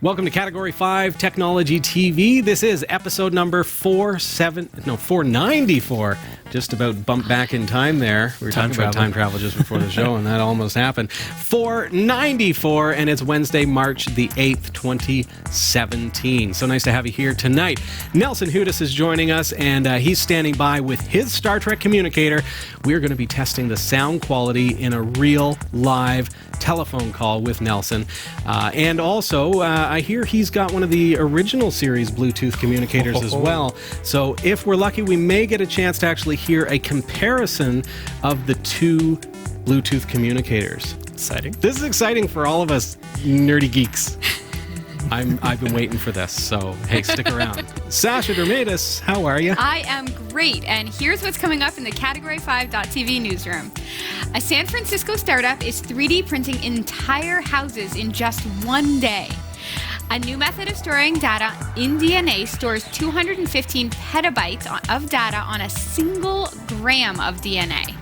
Welcome to Category 5 Technology TV. This is episode number 494. Just about bumped back in time there. We were talking about time travel just before the show, and that almost happened. 494, and it's Wednesday, March the 8th, 2017. So nice to have you here tonight. Nelson Hudes is joining us, and he's standing by with his Star Trek Communicator. We're going to be testing the sound quality in a real live telephone call with Nelson. And also, I hear he's got one of the original series Bluetooth communicators as well. So if we're lucky, we may get a chance to actually hear a comparison of the two Bluetooth communicators. Exciting. This is exciting for all of us nerdy geeks. I've been waiting for this, so hey, stick around. Sasha Dermatis, how are you? I am great, and here's what's coming up in the Category 5.tv newsroom. A San Francisco startup is 3D printing entire houses in just one day. A new method of storing data in DNA stores 215 petabytes of data on a single gram of DNA.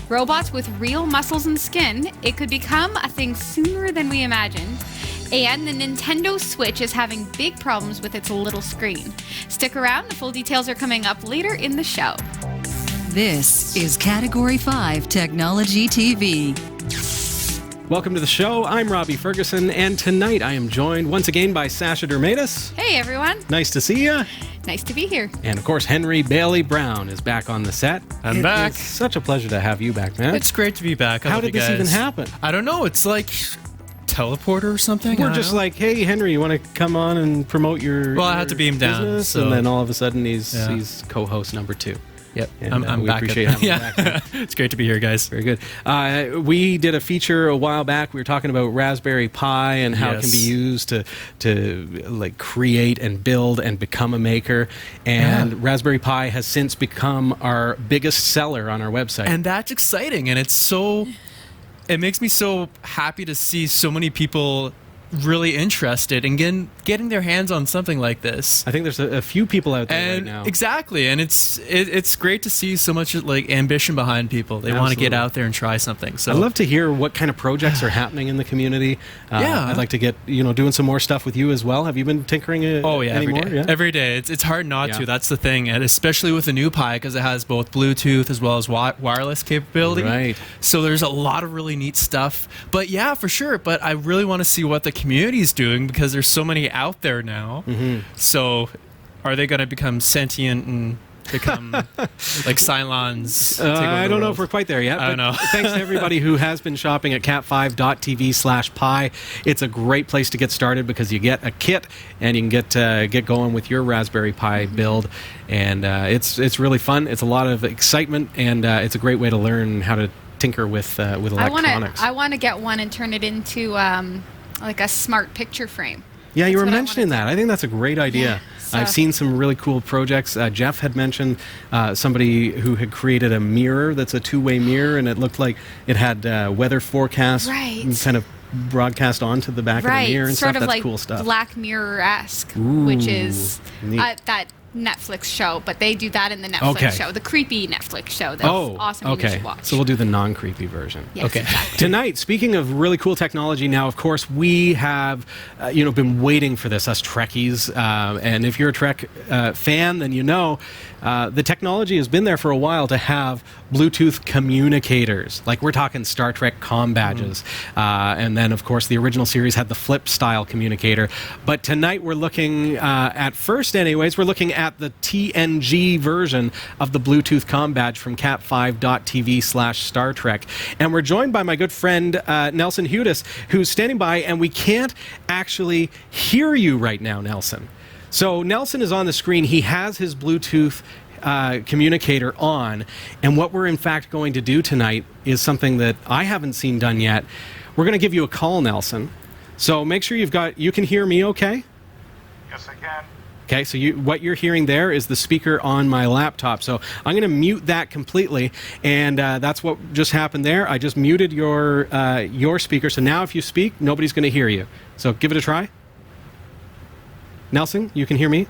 Robots with real muscles and skin, it could become a thing sooner than we imagined. And the Nintendo Switch is having big problems with its little screen. Stick around, the full details are coming up later in the show. This is Category 5 Technology TV. Welcome to the show. I'm Robbie Ferguson, and tonight I am joined once again by Sasha Dermatis. Hey, everyone. Nice to see you. Nice to be here. And of course, Henry Baillie-Brown is back on the set. I'm back. It's such a pleasure to have you back, man. It's great to be back. How did this even happen? I don't know. It's like teleporter or something. We're just like, hey, Henry, you want to come on and promote your I had to beam down. Business? So. And then all of a sudden he's co-host number 2. Yep, and, I'm we back. Appreciate having you back. It's great to be here, guys. Very good. We did a feature a while back. We were talking about Raspberry Pi and how it can be used to like create and build and become a maker. And Raspberry Pi has since become our biggest seller on our website. And that's exciting. And it makes me so happy to see so many people really interested in getting their hands on something like this. I think there's a few people out there right now. Exactly, and it's great to see so much like ambition behind people. They want to get out there and try something. So I'd love to hear what kind of projects are happening in the community. I'd like to get doing some more stuff with you as well. Have you been tinkering anymore? Every day. It's hard not to. That's the thing, and especially with the new Pi because it has both Bluetooth as well as wireless capability. Right. So there's a lot of really neat stuff. But yeah, for sure. But I really want to see what the community is doing because there's so many out there now. Mm-hmm. So are they going to become sentient and become like Cylons? I don't know if we're quite there yet. I don't know. Thanks to everybody who has been shopping at cat5.tv/pi. It's a great place to get started because you get a kit and you can get going with your Raspberry Pi build. And it's really fun. It's a lot of excitement, and it's a great way to learn how to tinker with electronics. I want to get one and turn it into like a smart picture frame. Yeah, you were mentioning that. I think that's a great idea. Yeah, I've seen some really cool projects. Jeff had mentioned somebody who had created a mirror that's a two-way mirror, and it looked like it had weather forecast kind of broadcast onto the back of the mirror and sort stuff. of That's like cool stuff. Black Mirror-esque, which is that Netflix show, but they do that in the Netflix show, the creepy Netflix show. That's awesome. You should watch. So we'll do the non-creepy version. Yes, exactly. Tonight, speaking of really cool technology, now of course we have been waiting for this, us Trekkies, and if you're a Trek fan, then you know the technology has been there for a while to have Bluetooth communicators. Like we're talking Star Trek comm badges, and then of course the original series had the flip style communicator. But tonight we're looking at we're looking at the TNG version of the Bluetooth comm badge from cat5.tv/Star Trek. And we're joined by my good friend Nelson Hudes, who's standing by, and we can't actually hear you right now, Nelson. So Nelson is on the screen. He has his Bluetooth communicator on, and what we're in fact going to do tonight is something that I haven't seen done yet. We're going to give you a call, Nelson. So make sure you can hear me okay? Yes, I can. Okay, so what you're hearing there is the speaker on my laptop. So I'm going to mute that completely, and that's what just happened there. I just muted your speaker, so now if you speak, nobody's going to hear you. So give it a try. Nelson, you can hear me?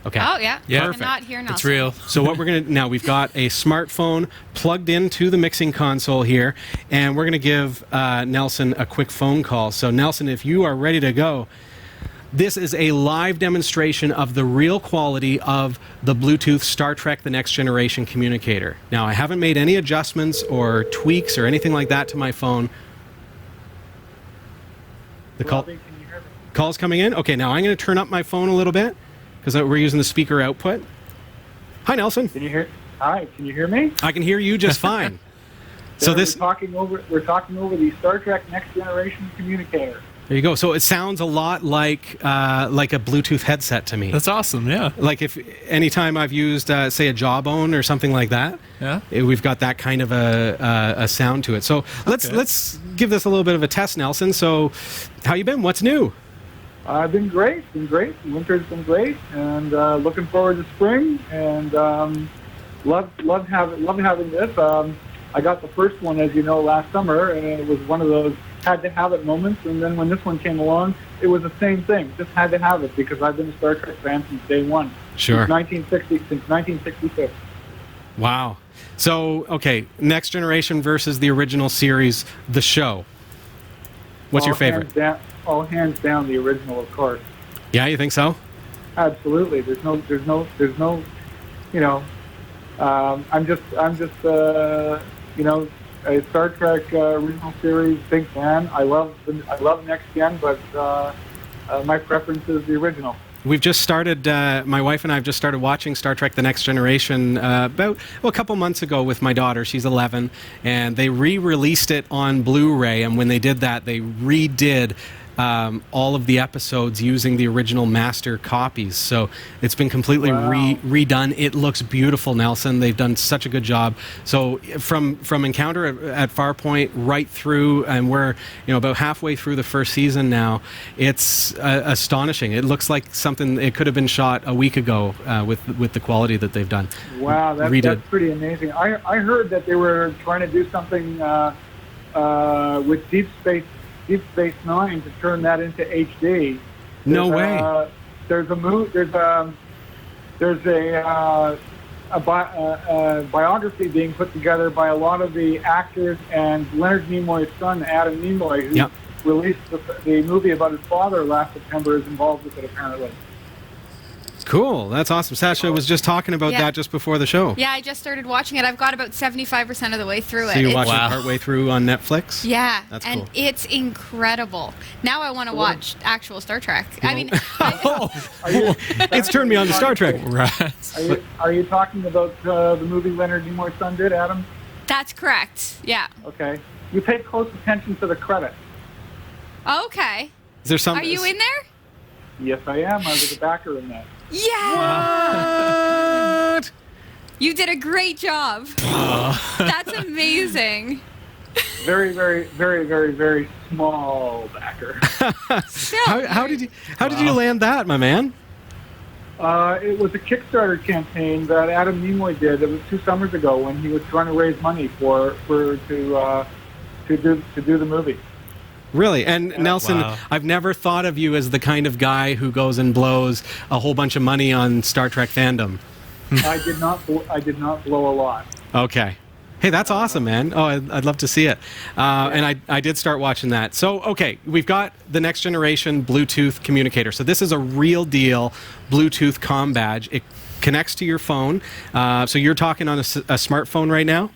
Okay. Oh, yeah. Perfect. I cannot hear Nelson. It's real. So what we're going to, now we've got a smartphone plugged into the mixing console here, and we're going to give Nelson a quick phone call. So Nelson, if you are ready to go, This is a live demonstration of the real quality of the Bluetooth Star Trek The Next Generation communicator. Now, I haven't made any adjustments or tweaks or anything like that to my phone. The Robbie, can you hear me? call's coming in. Okay, now I'm going to turn up my phone a little bit because we're using the speaker output. Hi, Nelson. Can you hear? Hi, can you hear me? I can hear you just fine. So We're talking over the Star Trek Next Generation communicator. There you go. So it sounds a lot like a Bluetooth headset to me. That's awesome. Yeah. Like if anytime I've used, say, a Jawbone or something like that, Yeah. we've got that kind of a sound to it. So let's give this a little bit of a test, Nelson. So, how you been? What's new? I've been great. Winter's been great, and looking forward to spring. And love having this. I got the first one, as you know, last summer, and it was one of those had-to-have-it moments. And then when this one came along, it was the same thing. Just had to have it because I've been a Star Trek fan since day one. Sure. Since 1966. Wow. So, okay, Next Generation versus the original series, the show. What's your favorite? Hands down, the original, of course. Yeah, you think so? Absolutely. There's no. You know, I'm just a Star Trek original series big fan. I love Next Gen, but my preference is the original. We've just started, my wife and I have just started watching Star Trek The Next Generation a couple months ago with my daughter. She's 11, and they re-released it on Blu-ray, and when they did that, they redid all of the episodes using the original master copies. So it's been completely redone. It looks beautiful, Nelson. They've done such a good job. So from Encounter at Farpoint right through, and we're about halfway through the first season now, it's astonishing. It looks like something it could have been shot a week ago with the quality that they've done. Wow, that's pretty amazing. I heard that they were trying to do something with Deep Space Nine to turn that into HD. No way. There's a biography being put together by a lot of the actors, and Leonard Nimoy's son, Adam Nimoy, who released the movie about his father last September, is involved with it apparently. Cool. That's awesome. Sasha was just talking about that just before the show. Yeah, I just started watching it. I've got about 75% of the way through it. So you're watching it partway through on Netflix? Yeah. That's and cool. It's incredible. Now I want to watch actual Star Trek. I mean, it's turned me on to Star Trek. Right. Are you talking about the movie Leonard Nimoy's son did, Adam? That's correct. Yeah. Okay. You pay close attention to the credits. Okay. Is there some? Are you in there? Yes, I am. I was a backer in that. Yeah. What? You did a great job. That's amazing. Very, very, very, very, very small backer. How did you land that, my man? It was a Kickstarter campaign that Adam Nimoy did. It was 2 summers ago when he was trying to raise money to do the movie. Really? And Nelson, I've never thought of you as the kind of guy who goes and blows a whole bunch of money on Star Trek fandom. I did not blow a lot. Okay. Hey, that's awesome, man. Oh, I'd love to see it. And I did start watching that. So, okay, we've got the Next Generation Bluetooth Communicator. So this is a real deal Bluetooth comm badge. It connects to your phone. So you're talking on a smartphone right now?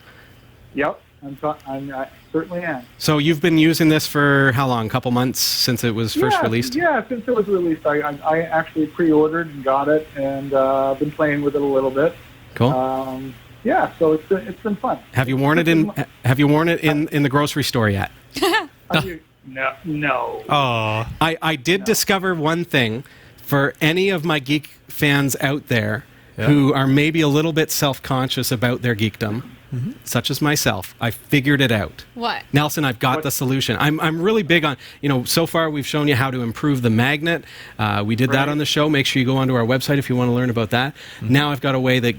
Yep, I certainly am. So you've been using this for how long? A couple months since it was first released? Yeah, since it was released. I actually pre-ordered and got it, and been playing with it a little bit. Cool. Yeah, so it's been fun. Have you worn it in the grocery store yet? No. Oh. I did discover one thing for any of my geek fans out there who are maybe a little bit self-conscious about their geekdom. Mm-hmm. Such as myself. I figured it out. What? Nelson, I've got the solution. I'm really big on, so far we've shown you how to improve the magnet. We did that on the show. Make sure you go onto our website if you want to learn about that. Mm-hmm. Now I've got a way that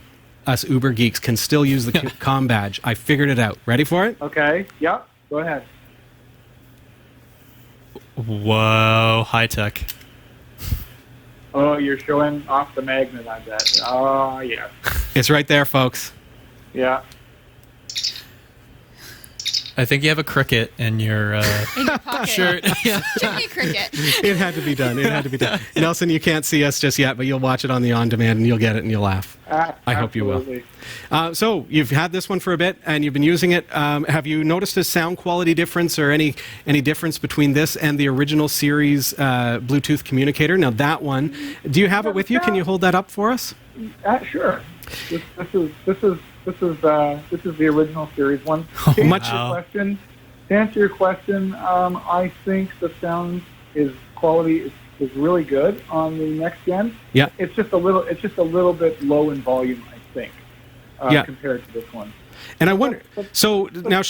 us Uber geeks can still use the comm badge. I figured it out. Ready for it? Okay. Yep. Go ahead. Whoa. High tech. Oh, you're showing off the magnet, I bet. Oh, yeah. It's right there, folks. Yeah. I think you have a cricket in your In your pocket. shirt. Yeah. Jimmy Cricket. It had to be done. It had to be done. Nelson, you can't see us just yet, but you'll watch it on the on-demand and you'll get it and you'll laugh. I hope you will. Absolutely. So you've had this one for a bit and you've been using it. Have you noticed a sound quality difference or any difference between this and the original series Bluetooth communicator? Now that one, do you have it with you? Can you hold that up for us? Sure. This is the original series one. Oh, To much- answer your question, I think the sound quality is really good on the next gen. Yeah. It's just a little bit low in volume, I think, compared to this one. And I wonder. So now,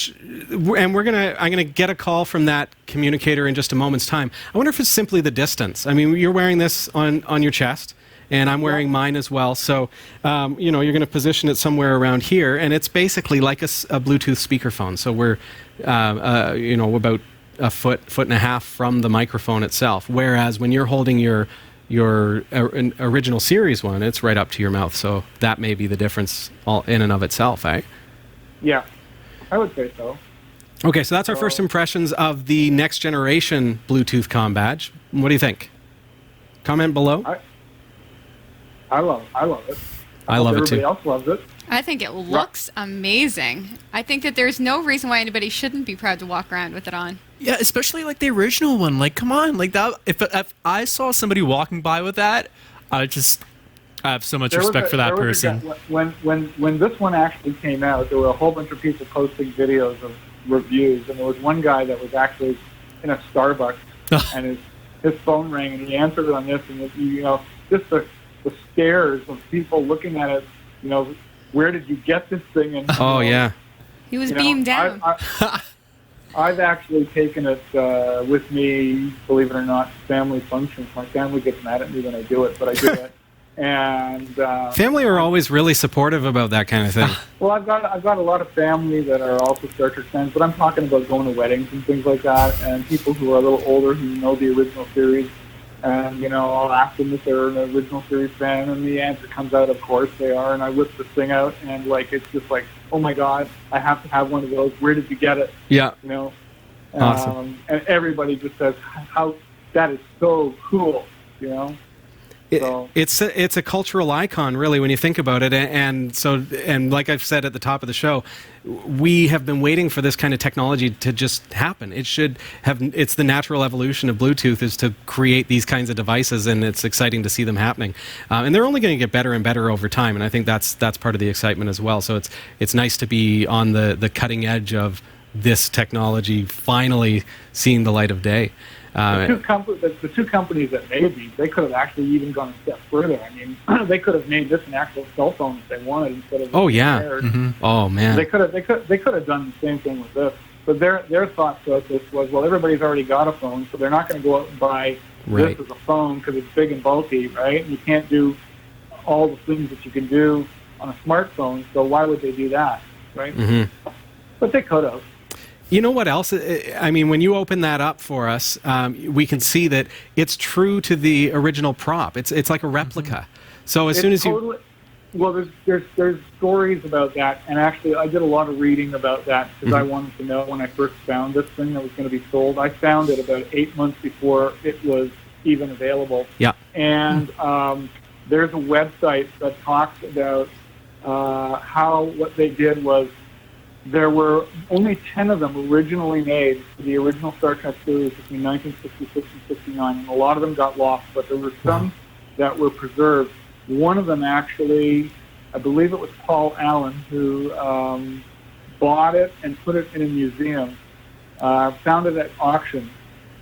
I'm gonna get a call from that communicator in just a moment's time. I wonder if it's simply the distance. I mean, you're wearing this on your chest, and I'm wearing mine as well. So, you're going to position it somewhere around here, and it's basically like a Bluetooth speakerphone. So we're, about a foot and a half from the microphone itself. Whereas when you're holding your original series one, it's right up to your mouth. So that may be the difference all in and of itself, eh? Yeah, I would say so. Okay, so that's our first impressions of the next generation Bluetooth comm badge. What do you think? Comment below. I love it. I love it Everybody too. else loves it. I think it looks amazing. I think that there's no reason why anybody shouldn't be proud to walk around with it on. Yeah, especially like the original one. Like, come on, like that. If I saw somebody walking by with that, I have so much respect for that person. When this one actually came out, there were a whole bunch of people posting videos of reviews, and there was one guy that was actually in a Starbucks, and his phone rang, and he answered it on this, and just the stares of people looking at it. Where did you get this thing? And Yeah. He was beamed down. I've actually taken it with me, believe it or not, family functions. My family gets mad at me when I do it, but I do it. And Family are always really supportive about that kind of thing. well, I've got a lot of family that are also Star Trek fans, but I'm talking about going to weddings and things like that, and people who are a little older who know the original series. And I'll ask them if they're an original series fan, and the answer comes out, of course they are. And I whip this thing out, and it's just like, oh my God, I have to have one of those. Where did you get it? Yeah. Awesome. And everybody just says, how that is so cool. It's a cultural icon, really, when you think about it. And like I've said at the top of the show, we have been waiting for this kind of technology to just happen. It's the natural evolution of Bluetooth is to create these kinds of devices, and it's exciting to see them happening. And they're only going to get better and better over time, and I think that's part of the excitement as well. So it's nice to be on the cutting edge of this technology finally seeing the light of day. The two companies that made these, they could have actually even gone a step further. I mean, they could have made this an actual cell phone if they wanted instead of. Oh yeah. Mm-hmm. Oh man. They could have done the same thing with this. But their thought process was, well, everybody's already got a phone, so they're not going to go out and buy this as a phone because it's big and bulky, right? And you can't do all the things that you can do on a smartphone. So why would they do that, right? Mm-hmm. But they could have. You know what else? I mean, when you open that up for us, we can see that it's true to the original prop. It's like a replica. So as soon as you... Well, there's stories about that, and actually I did a lot of reading about that because I wanted to know when I first found this thing that was going to be sold. I found it about 8 months before it was even available. Yeah. And there's a website that talks about what they did was there were only 10 of them originally made for the original Star Trek series between 1966 and 69, and a lot of them got lost, but there were some that were preserved. One of them actually, I believe it was Paul Allen, who bought it and put it in a museum, found it at auction,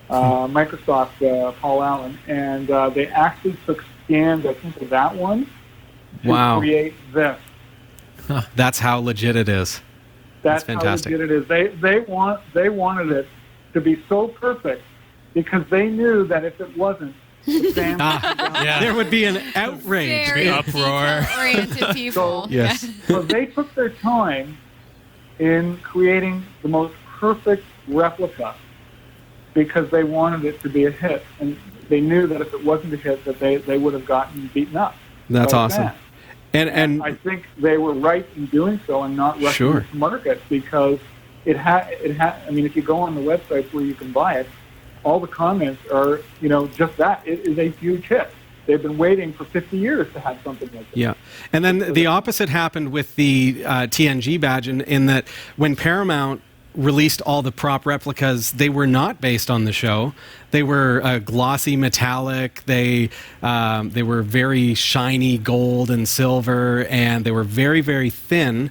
Microsoft, Paul Allen, and they actually took scans, I think, of that one to create this. That's how legit it is. That's fantastic. How legit it is. They wanted it to be so perfect because they knew that if it wasn't, the fans there would be an outrage, Very uproar. Oriented people. Yes. So they took their time in creating the most perfect replica because they wanted it to be a hit, and they knew that if it wasn't a hit, that they would have gotten beaten up. That's awesome. Fans. And And I think they were right in doing so and not rushing to market because I mean, if you go on the websites where you can buy it, all the comments are, just that. It is a huge hit. They've been waiting for 50 years to have something like this. Yeah. And then the opposite happened with the TNG badge in that when Paramount released all the prop replicas, they were not based on the show. They were glossy metallic. They were very shiny gold and silver, and they were very, very thin.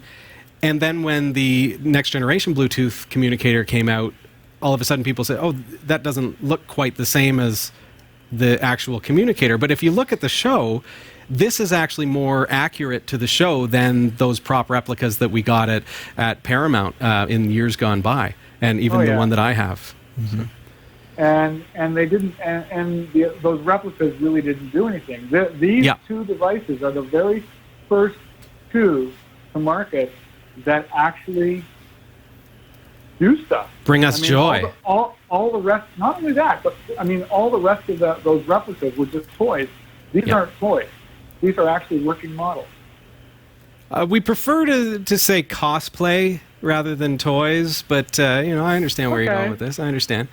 And then when the next generation Bluetooth communicator came out, all of a sudden people said, oh, that doesn't look quite the same as the actual communicator. But if you look at the show, this is actually more accurate to the show than those prop replicas that we got at Paramount in years gone by, and even the one that I have. Mm-hmm. And they didn't, those replicas really didn't do anything. These two devices are the very first two to market that actually do stuff. Bring us joy. All the rest, not only that, but I mean, all the rest of those replicas were just toys. These aren't toys. These are actually working models. We prefer to say cosplay rather than toys, but I understand where you're going with this. I understand.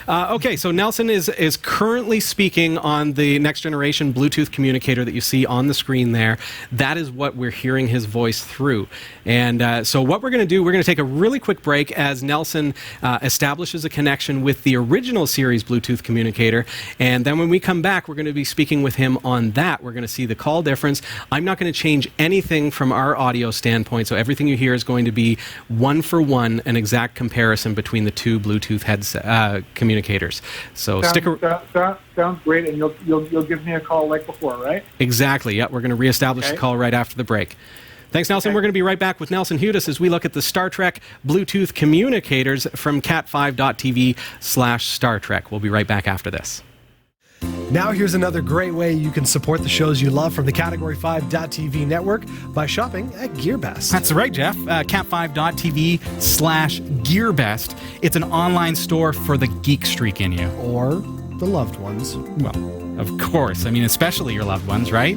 Okay, so Nelson is currently speaking on the next generation Bluetooth communicator that you see on the screen there. That is what we're hearing his voice through. And so what we're going to do, we're going to take a really quick break as Nelson establishes a connection with the original series Bluetooth communicator. And then when we come back, we're going to be speaking with him on that. We're going to see the call difference. I'm not going to change anything from our audio standpoint, so everything you hear is going to be one for one, an exact comparison between the two Bluetooth headset communicators. So sounds great, and you'll give me a call like before, right? Exactly. Yeah, we're going to reestablish the call right after the break. Thanks, Nelson. We're going to be right back with Nelson Hudes as we look at the Star Trek Bluetooth communicators from cat5.tv/Star Trek. We'll be right back after this. Now here's another great way you can support the shows you love from the Category 5.tv network by shopping at Gearbest. That's right, Jeff. cat5.tv/Gearbest. It's an online store for the geek streak in you. Or the loved ones. Well, of course. I mean, especially your loved ones, right?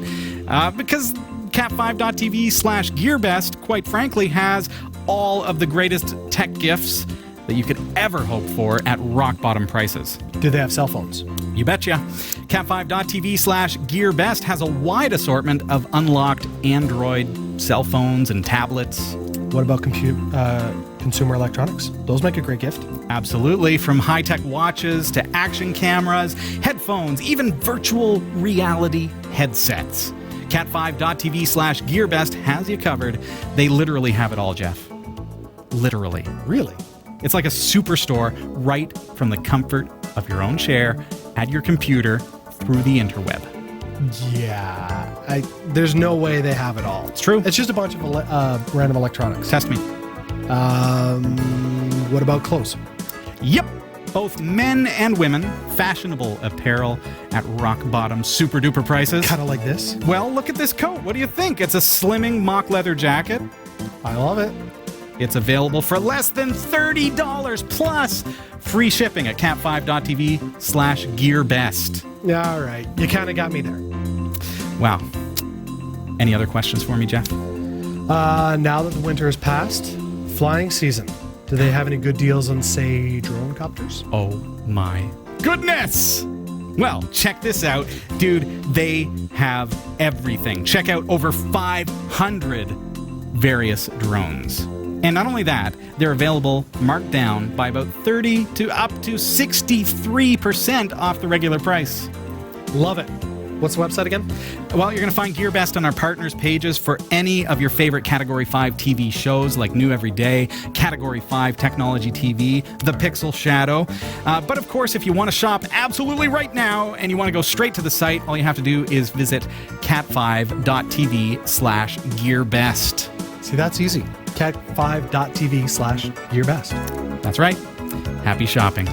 Because cat5.tv/Gearbest, quite frankly, has all of the greatest tech gifts that you could ever hope for at rock-bottom prices. Do they have cell phones? You betcha. Cat5.tv/Gearbest has a wide assortment of unlocked Android cell phones and tablets. What about consumer electronics? Those make a great gift. Absolutely. From high-tech watches to action cameras, headphones, even virtual reality headsets. Cat5.tv/Gearbest has you covered. They literally have it all, Jeff. Literally. Really? It's like a superstore right from the comfort of your own chair at your computer through the interweb. Yeah. There's no way they have it all. It's true. It's just a bunch of random electronics. Test me. What about clothes? Yep. Both men and women, fashionable apparel at rock-bottom, super-duper prices. Kind of like this? Well, look at this coat. What do you think? It's a slimming mock leather jacket. I love it. It's available for less than $30 plus free shipping at cat5.tv/Gearbest. Yeah, all right. You kind of got me there. Wow. Any other questions for me, Jeff? Now that the winter has passed, flying season. Do they have any good deals on, say, drone copters? Oh my goodness! Well, check this out. Dude, they have everything. Check out over 500 various drones. And not only that, they're available marked down by about 30 to up to 63% off the regular price. Love it. What's the website again? Well, you're going to find Gearbest on our partners pages for any of your favorite Category 5 TV shows like New Every Day, Category 5 Technology TV, The Pixel Shadow. But of course, if you want to shop absolutely right now and you want to go straight to the site, all you have to do is visit cat5.tv/Gearbest. See, that's easy. cat5.tv/Gearbest. That's right. Happy shopping.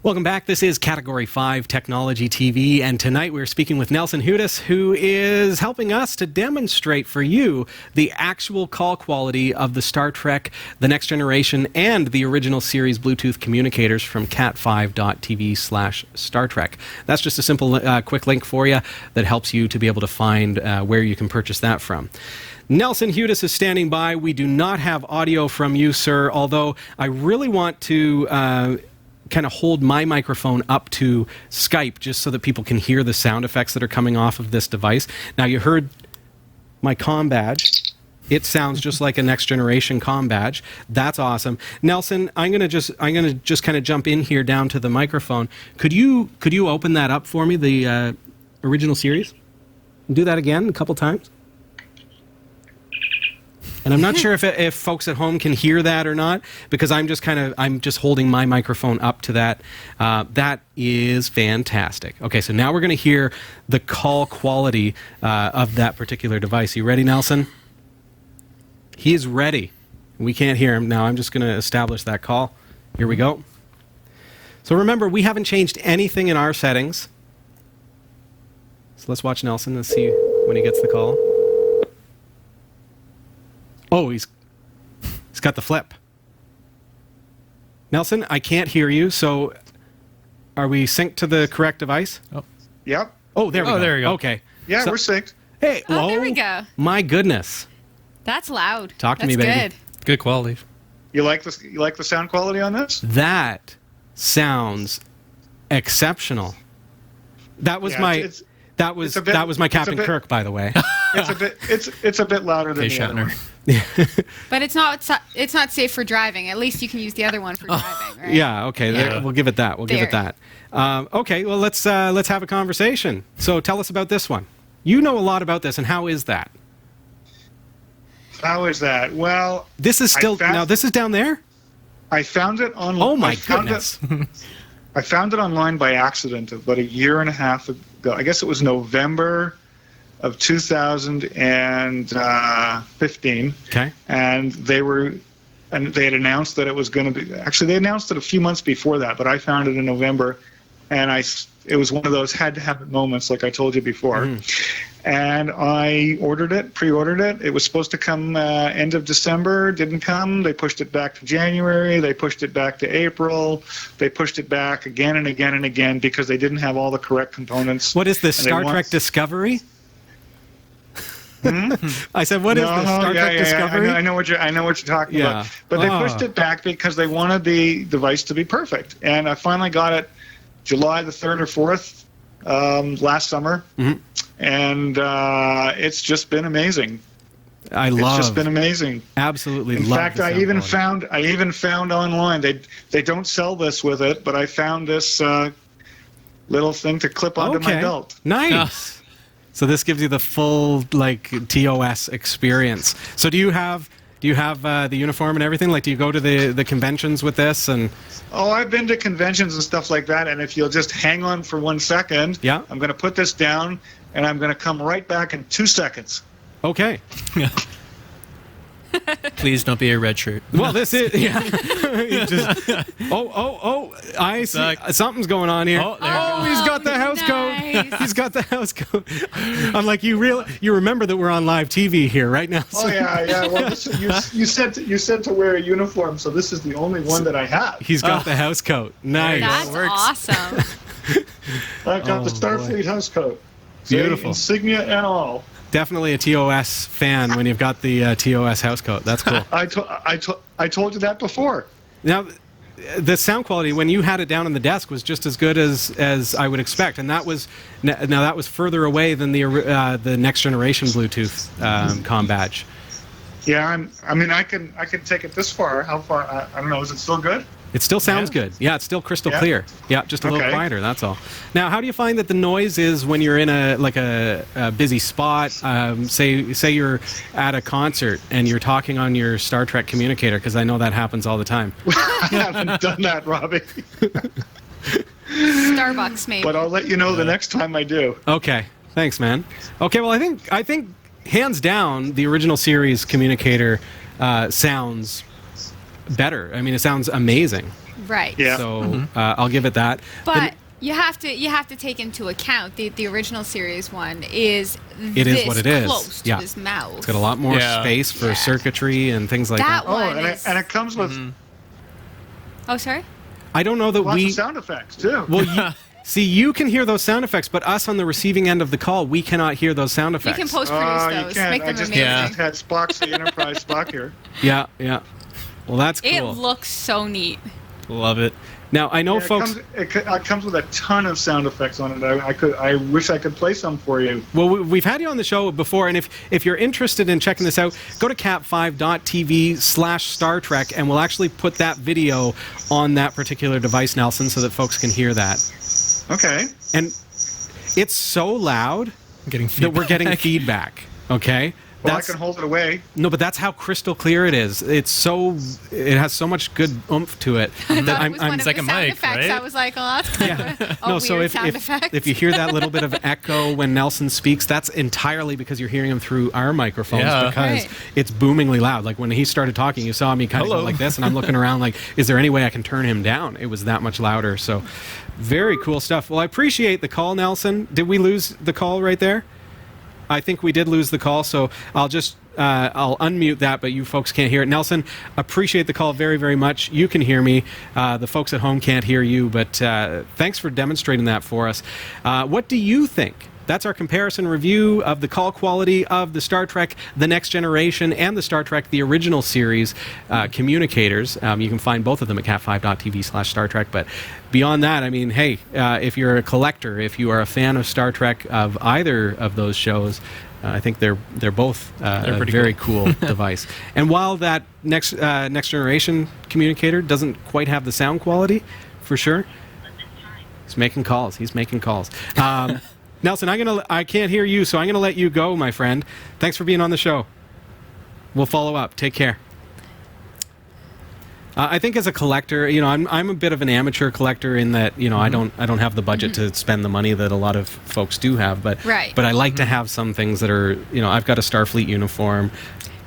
Welcome back. This is Category 5 Technology TV, and tonight we're speaking with Nelson Hudes, who is helping us to demonstrate for you the actual call quality of the Star Trek, The Next Generation, and the original series Bluetooth communicators from cat5.tv/Star Trek. That's just a simple, quick link for you that helps you to be able to find where you can purchase that from. Nelson Hudes is standing by. We do not have audio from you, sir, although I really want to kind of hold my microphone up to Skype just so that people can hear the sound effects that are coming off of this device. Now, you heard my comm badge. It sounds just like a Next Generation comm badge. That's awesome. Nelson, I'm gonna just kind of jump in here down to the microphone. Could you open that up for me, the original series? Do that again a couple times. And I'm not sure if folks at home can hear that or not, because I'm just holding my microphone up to that. That is fantastic. Okay, so now we're going to hear the call quality of that particular device. You ready, Nelson? He is ready. We can't hear him now. I'm just going to establish that call. Here we go. So remember, we haven't changed anything in our settings. So let's watch Nelson and see when he gets the call. Oh, he's got the flip. Nelson, I can't hear you, so are we synced to the correct device? Oh. Yep. Oh, there we go. There you go. Okay. Yeah, we're synced. Hey, Oh, there we go. My goodness. That's loud. Talk to me, baby. That's good. Good quality. You like this? You like the sound quality on this? That sounds exceptional. That was that was my Captain Kirk, by the way. It's a bit louder than the other one. But it's not safe for driving. At least you can use the other one for driving, right? Yeah, okay. Yeah. We'll give it that. Give it that. Okay, well, let's have a conversation. So tell us about this one. You know a lot about this, and how is that? How is that? Well, this is still now. This is down there. I found it online. Oh my goodness! I found it online by accident about a year and a half ago. I guess it was November of 2015. Okay. And they had announced that it was going to be. Actually, they announced it a few months before that, but I found it in November, and it was one of those had to have it moments, like I told you before. And I pre-ordered it. It was supposed to come end of December, didn't come. They pushed it back to January. They pushed it back to April. They pushed it back again and again and again because they didn't have all the correct components. What is this, Star Trek Discovery? I said, what is this, Star Trek Discovery? I know what you're talking about. But they pushed it back because they wanted the device to be perfect. And I finally got it July the 3rd or 4th last summer. And it's just been amazing. It's just been amazing. Absolutely. In fact, I even found online, they don't sell this with it, but I found this little thing to clip onto my belt. Nice. So this gives you the full TOS experience. So do you have the uniform and everything? Like, do you go to the conventions with this? And oh, I've been to conventions and stuff like that. And if you'll just hang on for 1 second, I'm going to put this down, and I'm going to come right back in 2 seconds. Okay. Please don't be a red shirt. Well, this is I see something's going on here. He's got the house coat. He's got the house coat. I'm like, you remember that we're on live TV here right now? Oh yeah. Well, you said to wear a uniform, so this is the only one that I have. He's got the house coat. Nice. That's awesome. I've got the Starfleet house coat. Beautiful. Insignia and all. Definitely a TOS fan when you've got the TOS house coat. That's cool. I told you that before. Now, the sound quality when you had it down on the desk was just as good as I would expect, and that was further away than the Next Generation Bluetooth comm badge. Yeah, I can take it this far. How far? I don't know. Is it still good? It still sounds good. Yeah, it's still crystal clear. Yeah, just a little quieter, that's all. Now, how do you find that the noise is when you're in a busy spot? Say you're at a concert and you're talking on your Star Trek communicator, because I know that happens all the time. I haven't done that, Robbie. Starbucks, maybe. But I'll let you know the next time I do. Okay, thanks, man. Okay, well, I think hands down, the original series communicator sounds better. I mean, it sounds amazing. Right. Yeah. So I'll give it that. But you have to take into account the original series one is It is what it is. Close to his mouth. It's got a lot more space for circuitry and things like that. And it comes with Oh, sorry? I don't know that lots of sound effects too. Well, see, you can hear those sound effects, but us on the receiving end of the call, we cannot hear those sound effects. You can post-produce those. You can't. Make them I just amazing. had Spock's the Enterprise Spock here. Yeah. Well, that's cool. It looks so neat. Love it. Now, I know folks... It comes with a ton of sound effects on it. I wish I could play some for you. Well, we've had you on the show before, and if you're interested in checking this out, go to cat5.tv/Star Trek, and we'll actually put that video on that particular device, Nelson, so that folks can hear that. Okay. And it's so loud that we're getting feedback, okay? Well, I can hold it away. No, but that's how crystal clear it is. It has so much good oomph to it. That I'm it's like a mic, effects. Right? I was like, oh, that's kind of a weird sound effect. If you hear that little bit of echo when Nelson speaks, that's entirely because you're hearing him through our microphones because it's boomingly loud. Like when he started talking, you saw me kind of go like this, and I'm looking around like, is there any way I can turn him down? It was that much louder. So very cool stuff. Well, I appreciate the call, Nelson. Did we lose the call right there? I think we did lose the call, so I'll unmute that, but you folks can't hear it. Nelson, appreciate the call very, very much. You can hear me. The folks at home can't hear you, but thanks for demonstrating that for us. What do you think? That's our comparison review of the call quality of the Star Trek The Next Generation and the Star Trek The Original Series, Communicators. You can find both of them at cat5.tv/Star Trek. But beyond that, I mean, hey, if you're a collector, if you are a fan of Star Trek, of either of those shows, I think they're both a very cool device. And while that next generation communicator doesn't quite have the sound quality, for sure, he's making calls. Nelson, I can't hear you, so I'm gonna let you go, my friend. Thanks for being on the show. We'll follow up. Take care. I think as a collector, I'm a bit of an amateur collector in that I don't have the budget to spend the money that a lot of folks do have, but I like to have some things that are I've got a Starfleet uniform.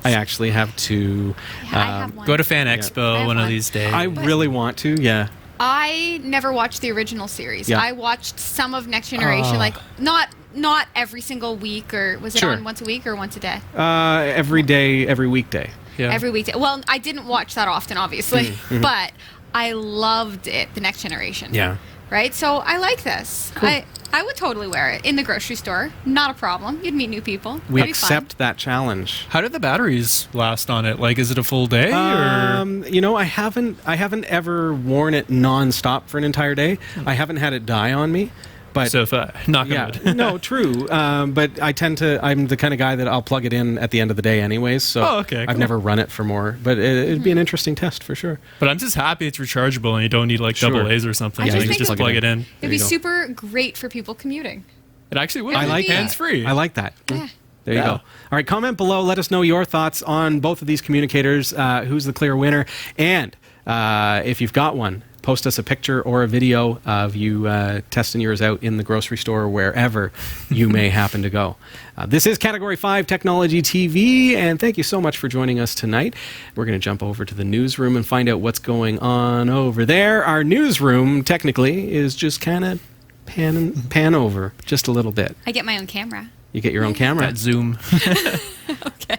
I actually have two. Go to Fan Expo one of these days. I really want to. Yeah. I never watched the original series. Yeah. I watched some of Next Generation, like not every single week, or was it on once a week or once a day? Every day, every weekday. Yeah. Every weekday. Well, I didn't watch that often, obviously, but I loved it, the Next Generation. Yeah. Right? So I like this. Cool. I would totally wear it in the grocery store. Not a problem. You'd meet new people. We accept that challenge. How did the batteries last on it? Like, is it a full day? Or? I haven't ever worn it non-stop for an entire day. I haven't had it die on me. But so if knock on wood. No, true. But I'm the kind of guy that I'll plug it in at the end of the day anyways. So I've never run it for more. But it'd be an interesting test for sure. But I'm just happy it's rechargeable and you don't need like double A's or something. Yeah, you just plug it in. It'd be super great for people commuting. It actually would. I like hands-free. I like that. Yeah. There you go. All right, comment below. Let us know your thoughts on both of these communicators. Who's the clear winner? And if you've got one, post us a picture or a video of you testing yours out in the grocery store or wherever you may happen to go. This is Category 5 Technology TV, and thank you so much for joining us tonight. We're going to jump over to the newsroom and find out what's going on over there. Our newsroom, technically, is just kind of pan over just a little bit. I get my own camera. You get your own camera? That zoom. Okay.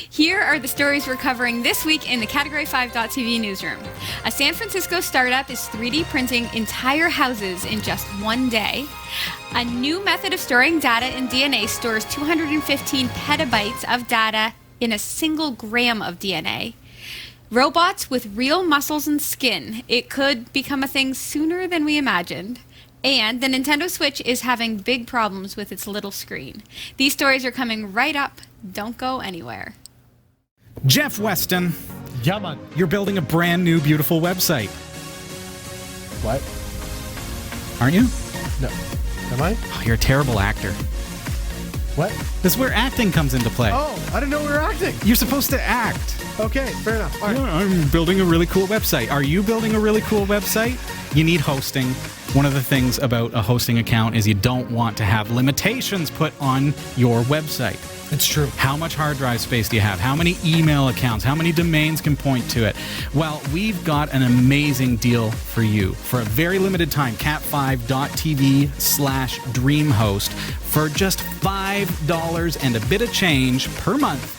Here are the stories we're covering this week in the Category 5.tv newsroom. A San Francisco startup is 3D printing entire houses in just one day. A new method of storing data in DNA stores 215 petabytes of data in a single gram of DNA. Robots with real muscles and skin. It could become a thing sooner than we imagined. And the Nintendo Switch is having big problems with its little screen. These stories are coming right up. Don't go anywhere. Jeff Weston, Yeah, man. you're building a brand new, beautiful website, What? aren't you? No. Am I? Oh, you're a terrible actor. What? This is where acting comes into play. Oh, I didn't know we were acting. You're supposed to act. Okay, fair enough. All right. I'm building a really cool website. Are you building a really cool website? You need hosting. One of the things about a hosting account is you don't want to have limitations put on your website. It's true. How much hard drive space do you have? How many email accounts? How many domains can point to it? Well, we've got an amazing deal for you. For a very limited time, cat5.tv/Dreamhost, for just $5 and a bit of change per month,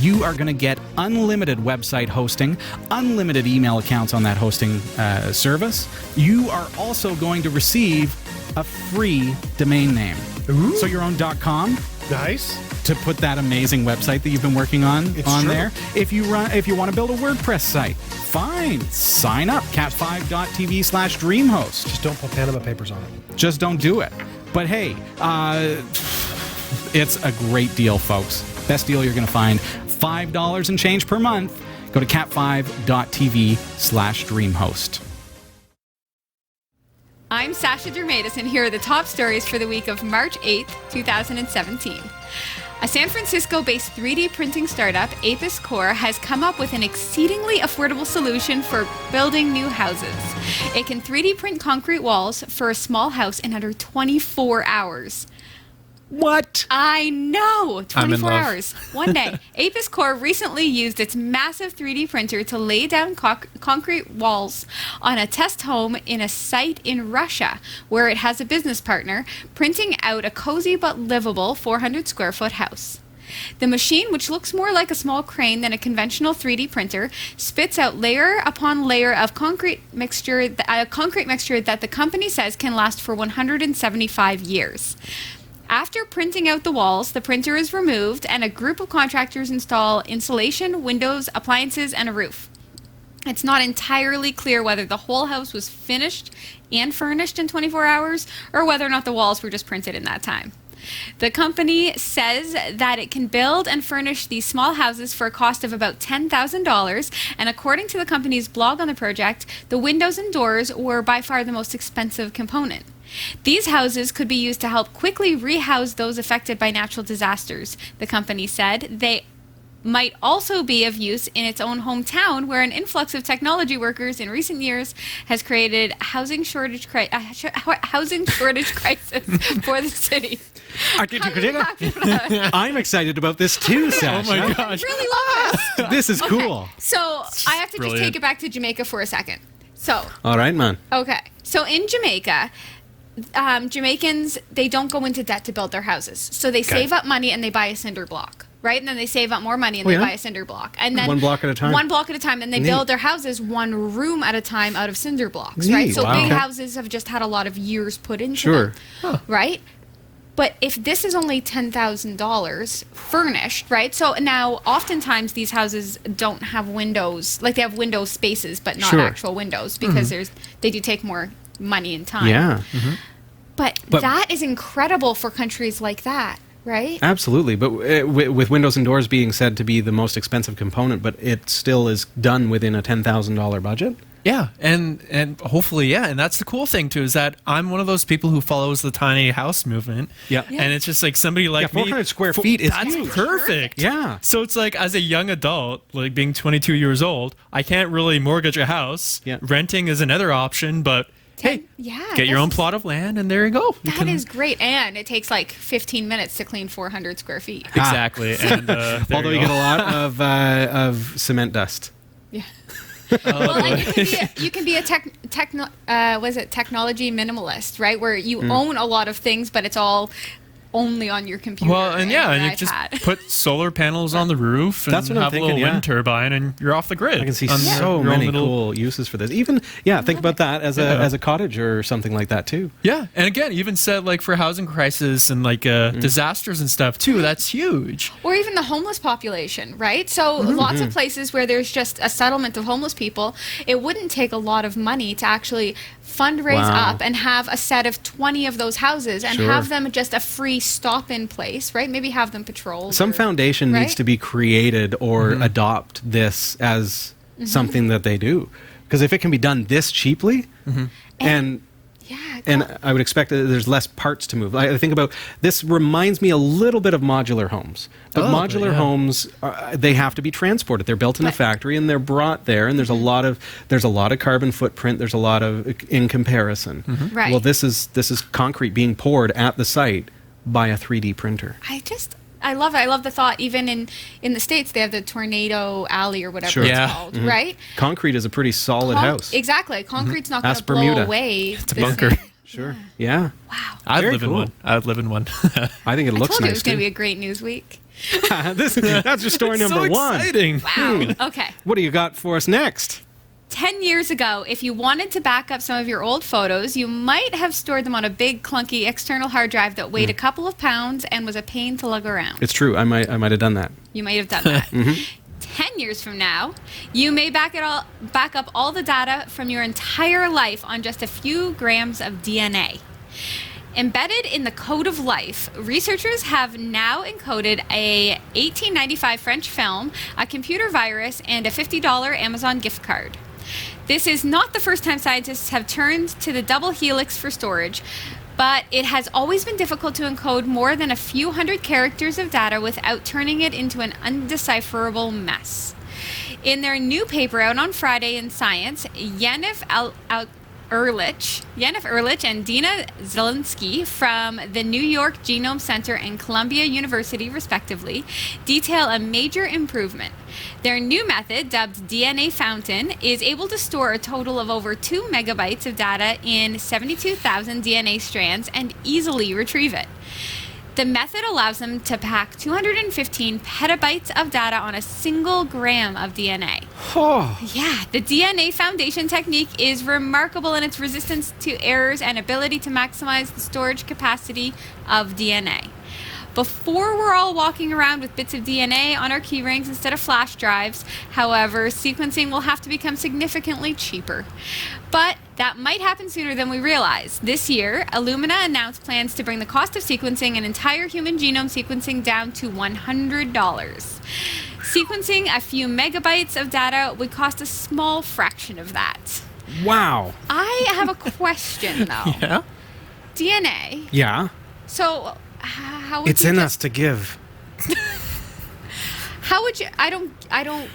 you are going to get unlimited website hosting, unlimited email accounts on that hosting service. You are also going to receive a free domain name. Ooh. So your own .com. Nice. To put that amazing website that you've been working on It's true. there. If you want to build a WordPress site, fine. Sign up, cat5.tv/Dreamhost. Just don't put Panama Papers on it. Just don't do it. But hey, it's a great deal, folks. Best deal you're going to find. $5 and change per month. Go to cat5.tv/Dreamhost. I'm Sasha Dermatis, and here are the top stories for the week of March 8th, 2017. A San Francisco-based 3D printing startup, Apis Core, has come up with an exceedingly affordable solution for building new houses. It can 3D print concrete walls for a small house in under 24 hours. What? I know! I'm in 24 love. hours. One day. Apis Core recently used its massive 3D printer to lay down concrete walls on a test home in a site in Russia, where it has a business partner, printing out a cozy but livable 400 square foot house. The machine, which looks more like a small crane than a conventional 3D printer, spits out layer upon layer of concrete mixture that the company says can last for 175 years. After printing out the walls, the printer is removed and a group of contractors install insulation, windows, appliances, and a roof. It's not entirely clear whether the whole house was finished and furnished in 24 hours or whether or not the walls were just printed in that time. The company says that it can build and furnish these small houses for a cost of about $10,000, and according to the company's blog on the project, the windows and doors were by far the most expensive component. These houses could be used to help quickly rehouse those affected by natural disasters, the company said. They might also be of use in its own hometown, where an influx of technology workers in recent years has created housing shortage crisis for the city. I'm excited about this too, Sasha. Oh my I gosh. really love this. This is cool. So I have to Brilliant. just take it back to Jamaica for a second. So, All right, man. okay. So in Jamaica, Jamaicans, they don't go into debt to build their houses. So they save up money and they buy a cinder block, right? And then they save up more money and they buy a cinder block. And then One block at a time? One block at a time. And they build their houses one room at a time out of cinder blocks, right? Neat. So Wow. big Okay. houses have just had a lot of years put into Sure. them, right? But if this is only $10,000 furnished, right? So now, oftentimes these houses don't have windows, like they have window spaces, but not Sure. actual windows, because they do take more money and time. Yeah. But that is incredible for countries like that, right? Absolutely, but with windows and doors being said to be the most expensive component, but it still is done within a $10,000 budget. Yeah, and hopefully, yeah, and that's the cool thing too, is that I'm one of those people who follows the tiny house movement. Yeah. And it's just like somebody like Yeah, 400 me. square feet is that's huge. perfect. Yeah. So it's like, as a young adult, like being 22 years old, I can't really mortgage a house. Yeah. Renting is another option, but hey, get your own plot of land, and there you go. You That can- is great, and it takes like 15 minutes to clean 400 square feet. exactly. And there Although you go. get a lot of cement dust. Yeah. Well, like you can be a technology minimalist, right? Where you own a lot of things, but it's all only on your computer. Well, and yeah, your and you just iPad. put solar panels on the roof and That's what I'm have a little thinking, yeah. wind turbine, and you're off the grid. I can see on so your own many little- cool uses for this. Even think about that as a cottage or something like that too. Yeah, and again, even said like for housing crisis and like disasters and stuff too. That's huge. Or even the homeless population, right? So lots of places where there's just a settlement of homeless people, it wouldn't take a lot of money to actually fundraise Wow. up and have a set of 20 of those houses and Sure. have them just a free stop-in place, right? Maybe have them patrolled. Some or- foundation needs right? to be created or adopt this as something that they do. Because if it can be done this cheaply, and Yeah. And I would expect that there's less parts to move. I think about this reminds me a little bit of modular homes. But modular homes, they have to be transported. They're built in a factory and they're brought there. And there's a lot of carbon footprint. There's a lot of in comparison. Right. Well, this is concrete being poured at the site by a 3D printer. I love it. I love the thought. Even in the States, they have the Tornado Alley or whatever it's called, right? Concrete is a pretty solid house. Exactly. Concrete's not going to Ask blow Bermuda. away. It's a bunker. Sure. Yeah. Wow. I'd Very live in cool. one. I'd live in one. I think it I looks told you it nice. was going to too. be a great news week. That's your story It's number so one. exciting. Wow. Okay. What do you got for us next? 10 years ago, if you wanted to back up some of your old photos, you might have stored them on a big, clunky external hard drive that weighed a couple of pounds and was a pain to lug around. It's true. I might have done that. You might have done that. 10 years from now, you may back up all the data from your entire life on just a few grams of DNA. Embedded in the code of life, researchers have now encoded a 1895 French film, a computer virus, and a $50 Amazon gift card. This is not the first time scientists have turned to the double helix for storage, but it has always been difficult to encode more than a few hundred characters of data without turning it into an undecipherable mess. In their new paper out on Friday in Science, Janif Ehrlich and Dina Zielinski from the New York Genome Center and Columbia University, respectively, detail a major improvement. Their new method, dubbed DNA Fountain, is able to store a total of over 2 megabytes of data in 72,000 DNA strands and easily retrieve it. The method allows them to pack 215 petabytes of data on a single gram of DNA. Oh. Yeah, the DNA Foundation technique is remarkable in its resistance to errors and ability to maximize the storage capacity of DNA. Before we're all walking around with bits of DNA on our key rings instead of flash drives, however, sequencing will have to become significantly cheaper. But that might happen sooner than we realize. This year, Illumina announced plans to bring the cost of sequencing an entire human genome sequencing down to $100. Sequencing a few megabytes of data would cost a small fraction of that. Wow. I have a question, though. Yeah. DNA. Yeah. So, how would It's you in get- us to give. How would you? I don't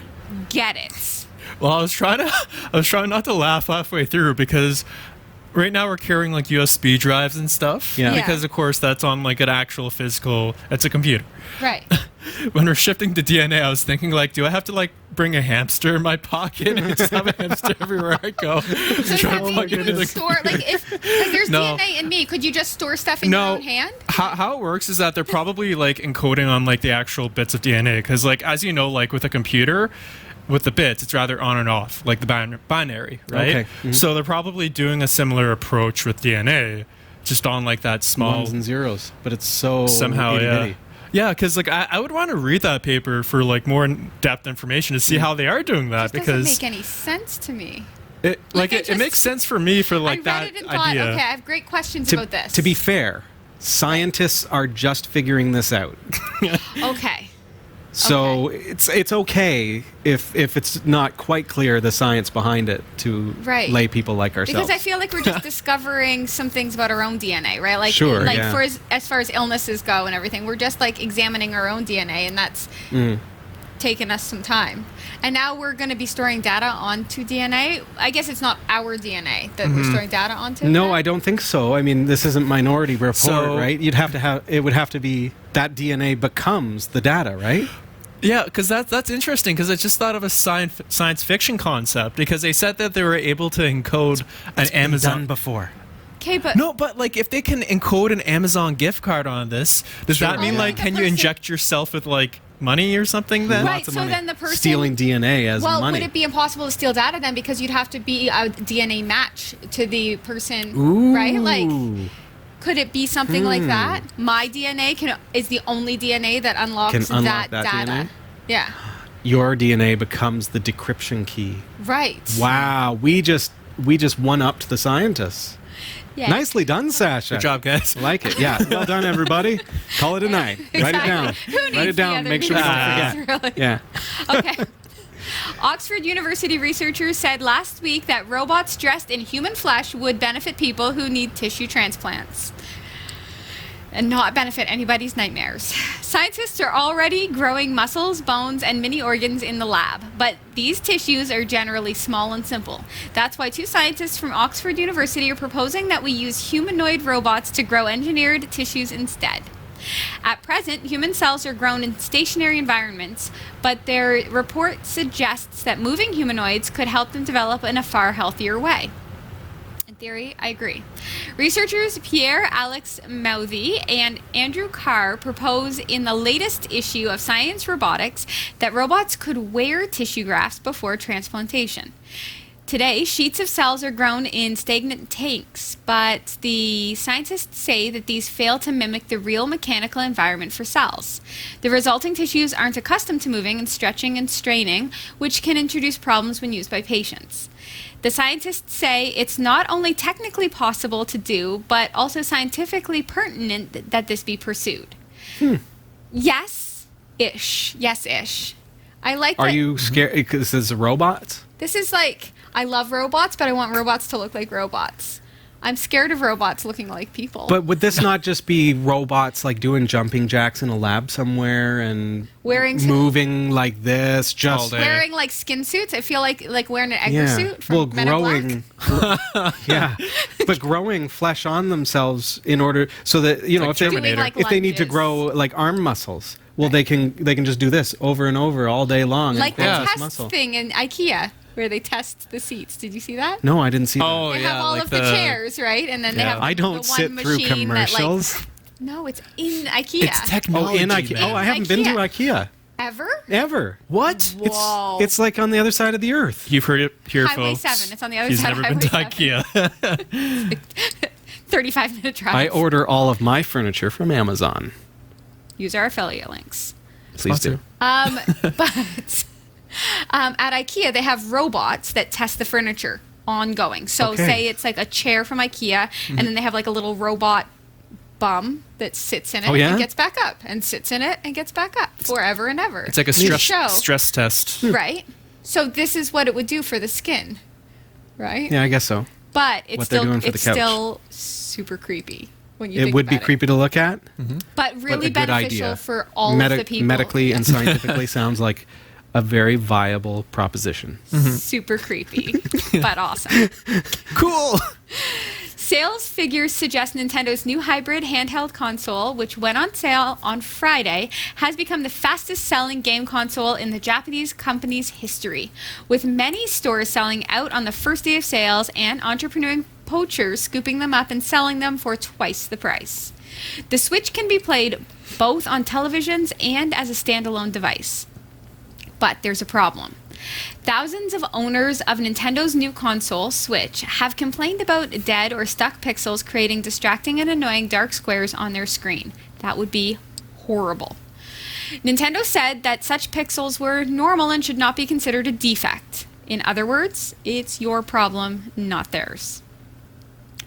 get it. Well, I was trying not to laugh halfway through because right now we're carrying like USB drives and stuff. Yeah. Because of course that's on like an actual physical. It's a computer. Right. When we're shifting to DNA, I was thinking like, do I have to like bring a hamster in my pocket and just have a hamster everywhere I go? So does that mean you would store if there's No. DNA in me? Could you just store stuff in your own hand? How it works is that they're probably like encoding on like the actual bits of DNA because like as you know like with a computer with the bits it's rather on and off like the binary, right? Okay. Mhm. So they're probably doing a similar approach with DNA just on like that small Ones and zeros, but it's so somehow itty-bitty. yeah because like I would want to read that paper for like more in-depth information to see how they are doing that It doesn't because make any sense to me. it Like, I it just- makes sense for me for like I read that it and thought, idea. okay, I have great questions about this. To be fair, scientists are just figuring this out. Okay. So it's okay if it's not quite clear the science behind it to Right. lay people like ourselves. Because I feel like we're just discovering some things about our own DNA, right? Like, Sure, like yeah. for as far as illnesses go and everything, we're just like examining our own DNA, and that's taken us some time. And now we're going to be storing data onto DNA. I guess it's not our DNA that we're storing data onto. No, then? I don't think so. I mean, this isn't Minority Report, So- right? It would have to be that DNA becomes the data, right? Yeah, because that's interesting. Because I just thought of a science fiction concept. Because they said that they were able to encode an It's been Amazon. done before. Okay, but No, but like if they can encode an Amazon gift card on this, does that mean Oh, like the can you person- inject yourself with like money or something then? Right, Lots of so money. then the person Stealing DNA as well, money. would it be impossible to steal data then because you'd have to be a DNA match to the person, Ooh. right? Like, could it be something like that? My DNA is the only DNA that unlocks Can unlock that that data. DNA? Yeah, Your DNA becomes the decryption key. right. Wow, we just one-upped the scientists. Yeah. Nicely done, Sasha. Good job, guys. I like it. Yeah, well done, everybody. Call it a night. Write it down. Who needs Write it the down. other Make sure we don't news, forget. really? Yeah. Okay. Oxford University researchers said last week that robots dressed in human flesh would benefit people who need tissue transplants and not benefit anybody's nightmares. Scientists are already growing muscles, bones, and mini organs in the lab, but these tissues are generally small and simple. That's why 2 scientists from Oxford University are proposing that we use humanoid robots to grow engineered tissues instead. At present, human cells are grown in stationary environments, but their report suggests that moving humanoids could help them develop in a far healthier way. In theory, I agree. Researchers Pierre-Alex Mouthy and Andrew Carr propose in the latest issue of Science Robotics that robots could wear tissue grafts before transplantation. Today, sheets of cells are grown in stagnant tanks, but the scientists say that these fail to mimic the real mechanical environment for cells. The resulting tissues aren't accustomed to moving and stretching and straining, which can introduce problems when used by patients. The scientists say it's not only technically possible to do, but also scientifically pertinent that this be pursued. Yes-ish. Yes-ish. I like that. Are you scared because it's robots? This is like, I love robots, but I want robots to look like robots. I'm scared of robots looking like people. But would this not just be robots like doing jumping jacks in a lab somewhere and moving like this? Just wearing like skin suits? I feel like wearing an Edgar suit from Men in Black. Yeah, but growing flesh on themselves in order so that if they need to grow like arm muscles, well, they can just do this over and over all day long. Like the and test thing in IKEA, where they test the seats. Did you see that? No, I didn't see that. Oh, they have all like of the chairs, right? And then they have I don't the one sit through machine commercials. That, No, it's in IKEA. It's technology. Oh, in IKEA. Man. Oh, I haven't been to IKEA. Ever? What? Whoa. It's like on the other side of the earth. You've heard it here, Highway folks. 7. It's on the other He's side of never been to Highway IKEA. 35-minute drive. I order all of my furniture from Amazon. Use our affiliate links. Please do. But at IKEA, they have robots that test the furniture ongoing. So say it's like a chair from IKEA, and then they have like a little robot bum that sits in it and gets back up, and sits in it and gets back up forever and ever. It's like a stress test. Right? So this is what it would do for the skin, right? Yeah, I guess so. But it's still super creepy when you think it would be about creepy to look at, but really but a good beneficial idea. for all of the people. Medically and scientifically sounds like a very viable proposition. Super creepy, but awesome. Cool. Sales figures suggest Nintendo's new hybrid handheld console, which went on sale on Friday, has become the fastest-selling game console in the Japanese company's history, with many stores selling out on the first day of sales and entrepreneur poachers scooping them up and selling them for twice the price. The Switch can be played both on televisions and as a standalone device. But there's a problem. Thousands of owners of Nintendo's new console, Switch, have complained about dead or stuck pixels creating distracting and annoying dark squares on their screen. That would be horrible. Nintendo said that such pixels were normal and should not be considered a defect. In other words, it's your problem, not theirs.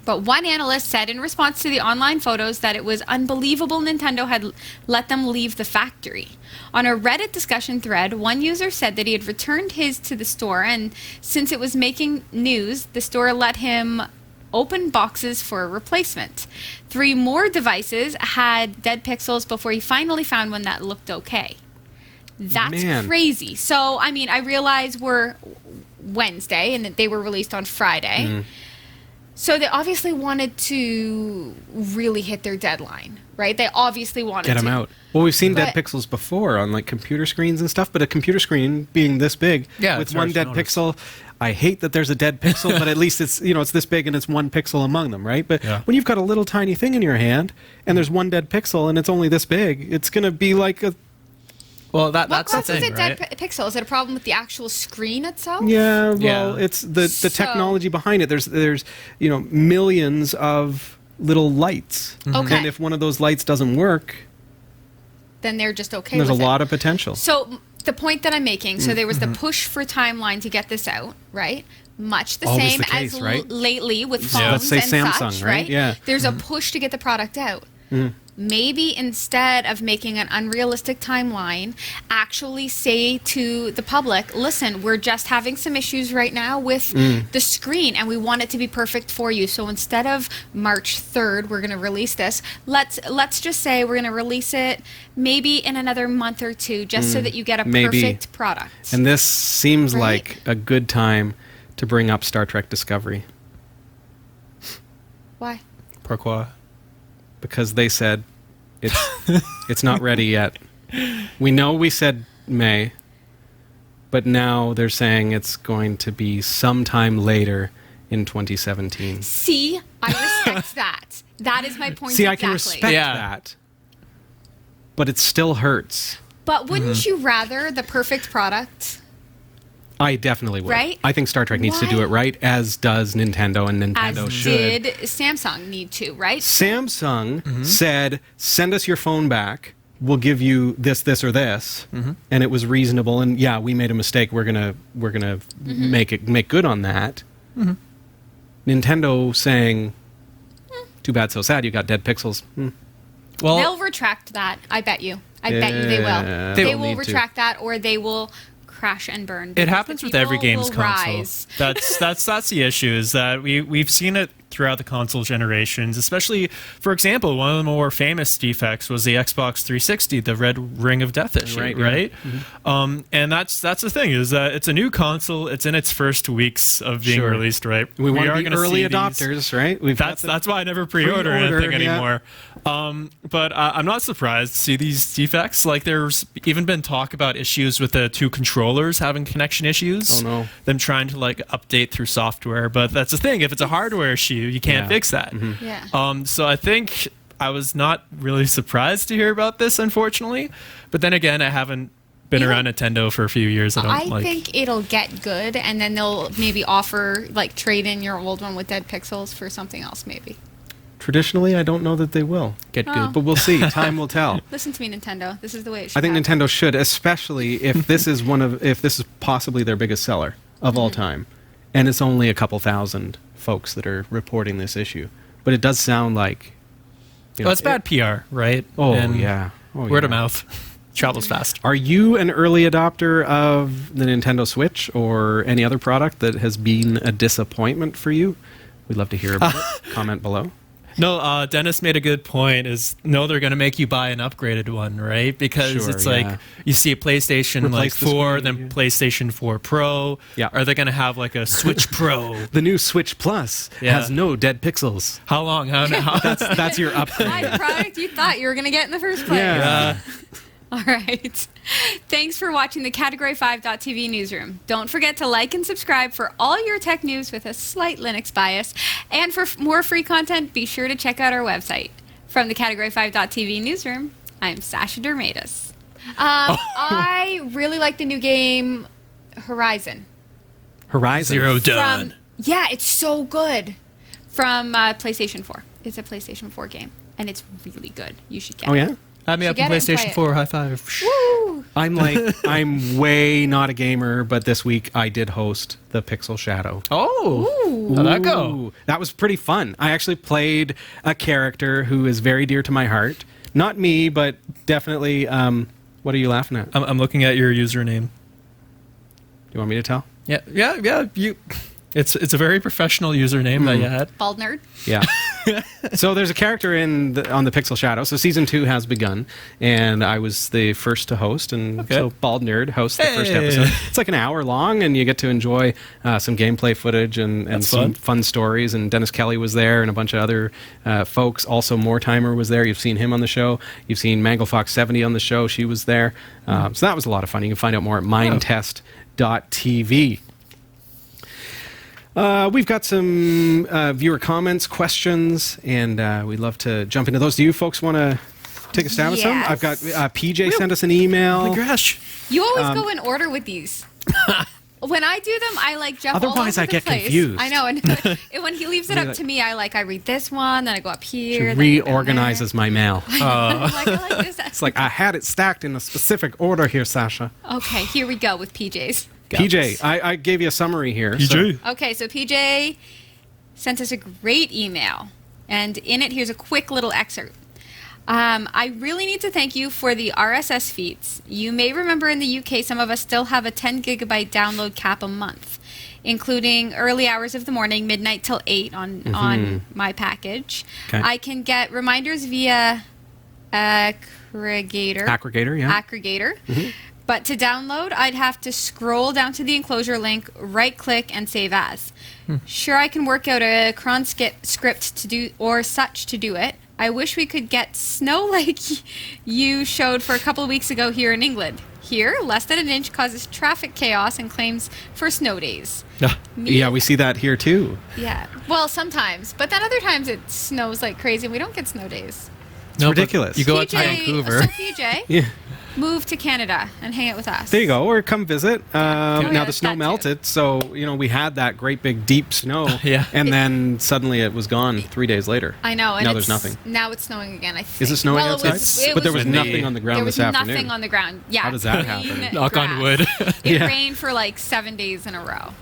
But one analyst said in response to the online photos that it was unbelievable Nintendo had let them leave the factory. On a Reddit discussion thread, one user said that he had returned his to the store, and since it was making news, the store let him open boxes for a replacement. 3 more devices had dead pixels before he finally found one that looked okay. That's crazy. So, I mean, I realize we're Wednesday and that they were released on Friday. So they obviously wanted to really hit their deadline, right? They obviously wanted to. Get them out. Well, we've seen dead pixels before on like computer screens and stuff, but a computer screen being this big with one dead pixel, I hate that there's a dead pixel, but at least it's, it's this big and it's one pixel among them, right? But when you've got a little tiny thing in your hand and there's one dead pixel and it's only this big, it's going to be like a... Well, that's the thing, is it right? dead pixel? Is it a problem with the actual screen itself? Yeah, well, it's the technology behind it. There's millions of little lights. Okay. And if one of those lights doesn't work, then they're just okay there's with a lot of potential. So the point that I'm making, so there was the push for timeline to get this out, right? Much the Always same the case, as right? lately with Let's phones say and Samsung, such, right? Yeah. There's a push to get the product out. maybe instead of making an unrealistic timeline, actually say to the public, listen, we're just having some issues right now with the screen and we want it to be perfect for you. So instead of March 3rd, we're going to release this. Let's just say we're going to release it maybe in another month or two, just so that you get a perfect product. And this seems Right? like a good time to bring up Star Trek Discovery, Why? Pourquoi? because they said it's not ready yet. We know we said May, but now they're saying it's going to be sometime later in 2017. See, I respect that. That is my point. See, exactly. I can respect Yeah. that, but it still hurts. But wouldn't you rather the perfect product? I definitely would. Right? I think Star Trek needs to do Why? it right, as does Nintendo, and Nintendo As should. did Samsung need to, right? Samsung said, send us your phone back. We'll give you this, this, or this. And it was reasonable. And yeah, we made a mistake. We're gonna make good on that. Nintendo saying, too bad, so sad. You got dead pixels. Well, They'll retract that. I bet you. I bet you they Yeah, will. they'll They will need to. retract that, or they will crash and burn. it because happens the with every people game's will console. rise. That's the issue, is that we've seen it throughout the console generations. Especially, for example, one of the more famous defects was the Xbox 360, the red ring of death issue, Right, yeah. right? And that's the thing, is that it's a new console. It's in its first weeks of being Sure. released, right? We want are to be gonna early see these- adopters, right? We've got That's why I never pre-order anything yeah. anymore. But I'm not surprised to see these defects. Like, there's even been talk about issues with the two controllers having connection issues. Oh, no. Them trying to like update through software. But that's the thing. If it's a hardware issue, you can't Yeah. fix that. Yeah. So I think I was not really surprised to hear about this, unfortunately. But then again, I haven't been You know, around Nintendo for a few years. I think it'll get good, and then they'll maybe offer, like, trade in your old one with dead pixels for something else, maybe. Traditionally, I don't know that they will get Oh. good, but we'll see. Time will tell. Listen to me, Nintendo. This is the way it should I think happen. Nintendo should, especially if this is if this is possibly their biggest seller of all time, and it's only a couple thousand folks that are reporting this issue. But it does sound like, you know, well, it's bad PR, right? Oh And yeah, oh, word yeah. of mouth travels fast. Are you an early adopter of the Nintendo Switch or any other product that has been a disappointment for you? We'd love to hear about it. Comment below. No, Dennis made a good point. They're going to make you buy an upgraded one, right? Because Sure, it's yeah. like you see a PlayStation Replace the 4, screen, then yeah. PlayStation 4 Pro. Yeah. Are they going to have like a Switch Pro? The new Switch Plus Yeah. has no dead pixels. How long? How That's your upgrade. Buy the product you thought you were going to get in the first place. Yeah. All right. Thanks for watching the Category5.tv newsroom. Don't forget to like and subscribe for all your tech news with a slight Linux bias. And for more free content, be sure to check out our website. From the Category5.tv newsroom, I'm Sasha Dermatis. I really like the new game Horizon. Horizon. Zero Dawn. Yeah, it's so good. From PlayStation 4. It's a PlayStation 4 game, and it's really good. You should get Oh it. yeah. Add me up Should on get it and play PlayStation it. 4. High five. Woo! I'm way not a gamer, but this week I did host the Pixel Shadow. Oh, how'd that go? Ooh, that was pretty fun. I actually played a character who is very dear to my heart. Not me, but definitely. What are you laughing at? I'm looking at your username. Do you want me to tell? Yeah. It's a very professional username that you had. Bald nerd. Yeah. So there's a character on the Pixel Shadow. So season 2 has begun, and I was the first to host, and Okay. so Bald Nerd hosts the first Hey. episode. It's like an hour long, and you get to enjoy some gameplay footage and That's some fun. fun stories. And Dennis Kelly was there, and a bunch of other folks. Also, Mortimer was there. You've seen him on the show. You've seen MangleFox70 on the show. She was there. So that was a lot of fun. You can find out more at mindtest.tv. We've got some viewer comments, questions, and we'd love to jump into those. Do you folks want to take a stab at some? Yes. I've got PJ sent us an email. Oh my gosh. You always go in order with these. When I do them, I like jump all Otherwise, over I the get place. confused. I know, and when he leaves it up to me, I read this one, then I go up here. She then I go down reorganizes my mail. there. I'm like, I like this. It's like I had it stacked in a specific order here, Sasha. Okay, here we go with PJs. PJ, I gave you a summary here. Okay, so PJ sent us a great email, and in it, here's a quick little excerpt. I really need to thank you for the RSS feeds. You may remember in the UK, some of us still have a 10 gigabyte download cap a month, including early hours of the morning, midnight till 8 on my package. Okay. I can get reminders via Aggregator. Aggregator. But to download, I'd have to scroll down to the enclosure link, right-click, and save as. Sure, I can work out a cron script to do or such to do it. I wish we could get snow like you showed for a couple of weeks ago here in England. Here, less than an inch causes traffic chaos and claims for snow days. Yeah, we see that here too. Yeah. Well, sometimes. But then other times it snows like crazy and we don't get snow days. It's ridiculous. You go out to Vancouver. So PJ, move to Canada and hang out with us. There you go, or come visit. Now the that's snow that too. melted, so we had that great big deep snow, Yeah. and then suddenly it was gone 3 days later. I know. And Now there's nothing. Now it's snowing again, I think. Is it snowing Well, outside? But there was nothing on the ground There was this afternoon. nothing on the ground. Yeah. How does that happen? clean Knock on grass. wood. It Yeah. rained for like 7 days in a row.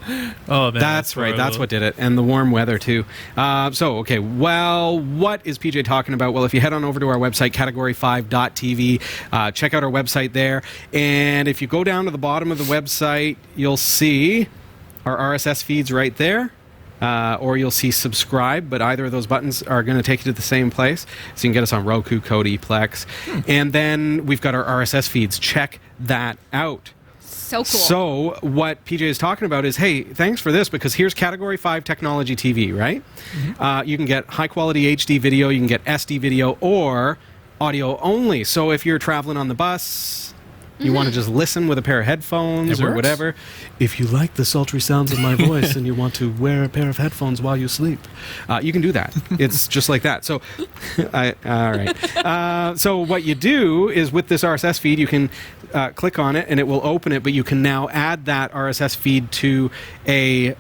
Oh, man, That's right. That's horrible. what did it, and the warm weather too. Okay. Well, what is PJ talking about? Well, if you head on over to our website, category5.tv, check out our website there, and if you go down to the bottom of the website, you'll see our RSS feeds right there. Or you'll see subscribe, but either of those buttons are going to take you to the same place. So you can get us on Roku, Kodi, Plex. And then we've got our RSS feeds. Check that out. So cool. So what PJ is talking about is, hey, thanks for this, because here's Category 5 Technology TV, right? You can get high-quality HD video, you can get SD video, or audio only. So if you're traveling on the bus, you want to just listen with a pair of headphones It or works. whatever. If you like the sultry sounds of my voice and you want to wear a pair of headphones while you sleep, you can do that. It's just like that. So, all right. So what you do is with this RSS feed, you can click on it and it will open it, but you can now add that RSS feed to a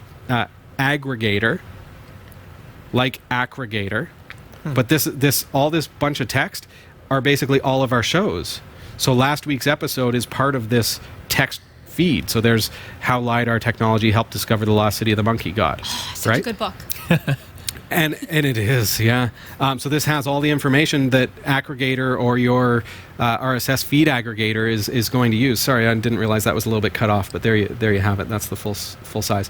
aggregator, like Aggregator. But all this bunch of text are basically all of our shows. So last week's episode is part of this text feed. So there's how LiDAR technology helped discover the lost city of the monkey god. Such a good book. And it is, yeah. So this has all the information that Aggregator or your RSS feed aggregator is going to use. Sorry, I didn't realize that was a little bit cut off, but there you have it. That's the full size.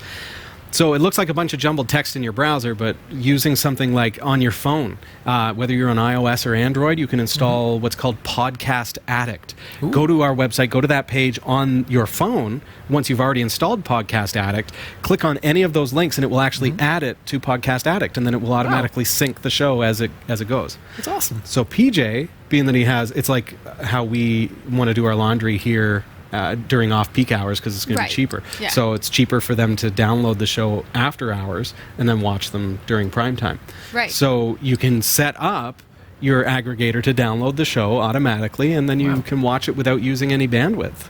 So it looks like a bunch of jumbled text in your browser, but using something like on your phone, whether you're on iOS or Android, you can install what's called Podcast Addict. Go to our website, go to that page on your phone. Once you've already installed Podcast Addict, click on any of those links and it will actually add it to Podcast Addict, and then it will automatically sync the show as it goes. That's awesome. So PJ, being that it's like how we want to do our laundry here during off-peak hours because it's going to Right. be cheaper. Yeah. So it's cheaper for them to download the show after hours and then watch them during prime time. Right. So you can set up your aggregator to download the show automatically, and then you can watch it without using any bandwidth.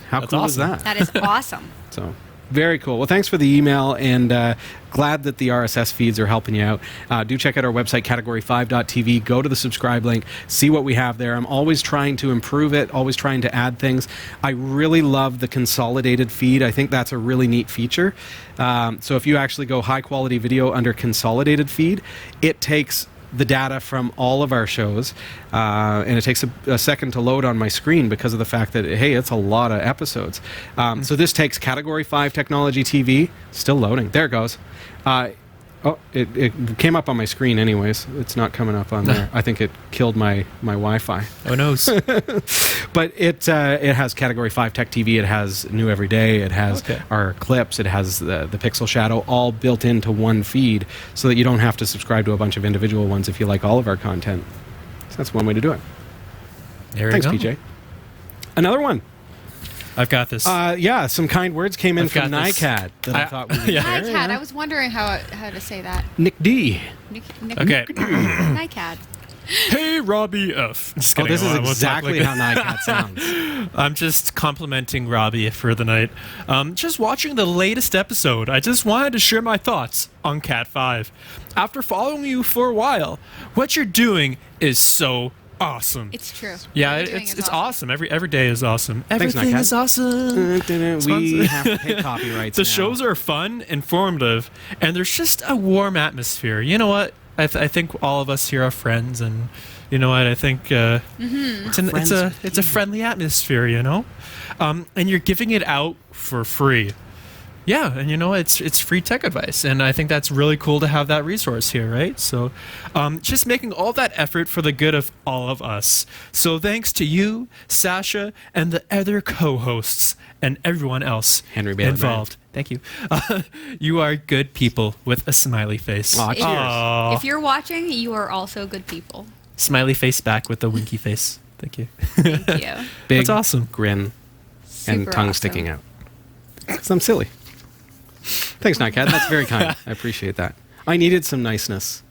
How That's cool awesome. is that? That is awesome. So very cool. Well, thanks for the email, and glad that the RSS feeds are helping you out. Do check out our website, category5.tv. Go to the subscribe link. See what we have there. I'm always trying to improve it, always trying to add things. I really love the consolidated feed. I think that's a really neat feature. So if you actually go high-quality video under consolidated feed, it takes the data from all of our shows, and it takes a second to load on my screen because of the fact that, hey, it's a lot of episodes. So this takes Category 5 Technology TV. Still loading. There it goes. It came up on my screen anyways. It's not coming up on there. I think it killed my Wi-Fi. Oh, no. But it has Category 5 Tech TV. It has New Every Day. It has our clips. It has the Pixel Shadow, all built into one feed so that you don't have to subscribe to a bunch of individual ones if you like all of our content. So that's one way to do it. There Thanks, you go. PJ. Another one. I've got this. Some kind words came in I've from got this. NICAD that I thought we would Yeah. share. NICAD. I was wondering how to say that. Nick D. Okay. NICAD. Hey, Robbie F. Just Oh, kidding. this is I won't talk exactly like how NICAD sounds. I'm just complimenting Robbie for the night. Just watching the latest episode, I just wanted to share my thoughts on Cat 5. After following you for a while, what you're doing is so awesome. It's true. Yeah, What you're doing it's is awesome. Every day is awesome. Thanks, Everything Nightcat. is awesome. We have to pay copyrights The now. shows are fun, informative, and there's just a warm atmosphere. You know what? I think all of us here are friends, and you know what? I think it's a friendly atmosphere, you know, and you're giving it out for free. Yeah, and you know, it's free tech advice, and I think that's really cool to have that resource here, right? So, just making all that effort for the good of all of us. So thanks to you, Sasha, and the other co-hosts, and everyone else Henry Bailey involved. Thank you. You are good people with a smiley face. Aw, cheers. Aw. If you're watching, you are also good people. Smiley face back with the winky face. Thank you. Thank you. Big That's awesome. grin and Super tongue awesome. sticking out. 'Cause I'm silly. Thanks, Nightcat. That's very kind. I appreciate that. I needed some niceness.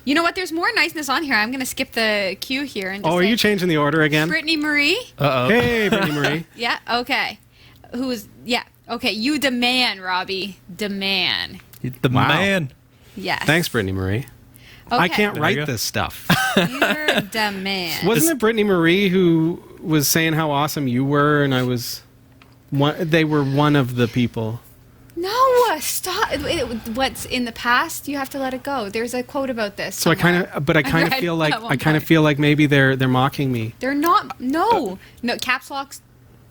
You know what? There's more niceness on here. I'm going to skip the queue here and just Oh, are say, you changing the order again? Brittany Marie? Uh-oh. Hey, Brittany Marie. Yeah, okay. Okay, you demand, Robbie. Demand. The Wow. man. Yes. Thanks, Brittany Marie. Okay. I can't There you write go. this stuff. You're demand. Wasn't it Brittany Marie who was saying how awesome you were, and I was they were one of the people? No, stop. What's in the past, you have to let it go. There's a quote about this. So I kind somewhere. of read feel like at one point. maybe they're mocking me. They're not. No, caps locks.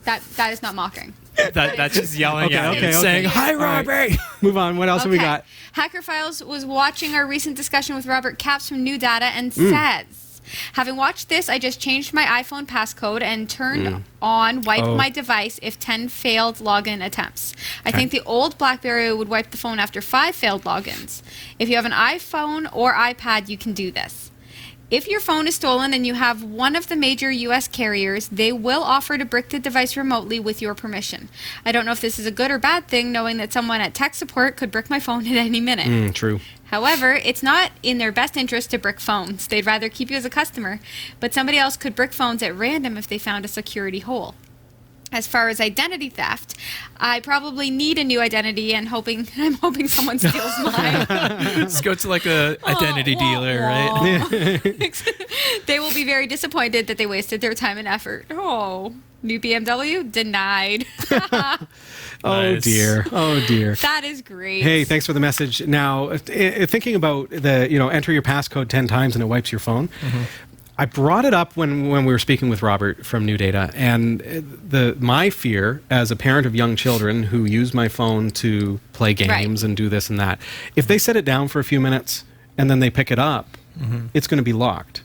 That is not mocking. That's just yelling at okay, you, saying, okay. "Hi, All right. Robbie." Move on. What else have we Okay. got? Hacker Files was watching our recent discussion with Robert Capps from New Data and says, having watched this, I just changed my iPhone passcode and turned on wipe my device if 10 failed login attempts. I think the old BlackBerry would wipe the phone after 5 failed logins. If you have an iPhone or iPad, you can do this. If your phone is stolen and you have one of the major U.S. carriers, they will offer to brick the device remotely with your permission. I don't know if this is a good or bad thing, knowing that someone at tech support could brick my phone at any minute. True. However, it's not in their best interest to brick phones. They'd rather keep you as a customer, but somebody else could brick phones at random if they found a security hole. As far as identity theft, I probably need a new identity, and I'm hoping someone steals mine. Just go to like a identity Wah, dealer, wah, right? wah. They will be very disappointed that they wasted their time and effort. Oh, new BMW? Denied. Oh Nice. dear. Oh dear. That is great. Hey, thanks for the message. Now, thinking about enter your passcode 10 times and it wipes your phone. I brought it up when we were speaking with Robert from New Data, and my fear as a parent of young children who use my phone to play games and do this and that, if they set it down for a few minutes and then they pick it up, it's going to be locked.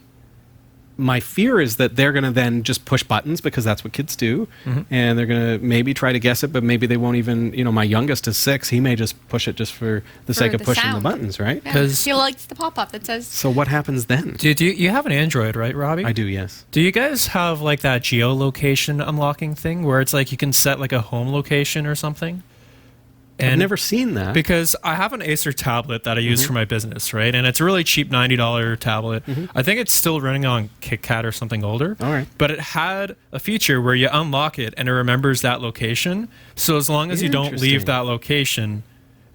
My fear is that they're going to then just push buttons, because that's what kids do, and they're going to maybe try to guess it, but maybe they won't even, my youngest is 6, he may just push it just for the sake of the pushing the sound. buttons, right? Yeah. 'Cause- He likes the pop-up that says, So what happens then? Do you have an Android, right, Robbie? I do, yes. Do you guys have like that geolocation unlocking thing where it's like you can set like a home location or something? I've never seen that. Because I have an Acer tablet that I use for my business, right? And it's a really cheap $90 tablet. I think it's still running on KitKat or something older. All right. But it had a feature where you unlock it and it remembers that location. So as long as you don't leave Interesting. that location,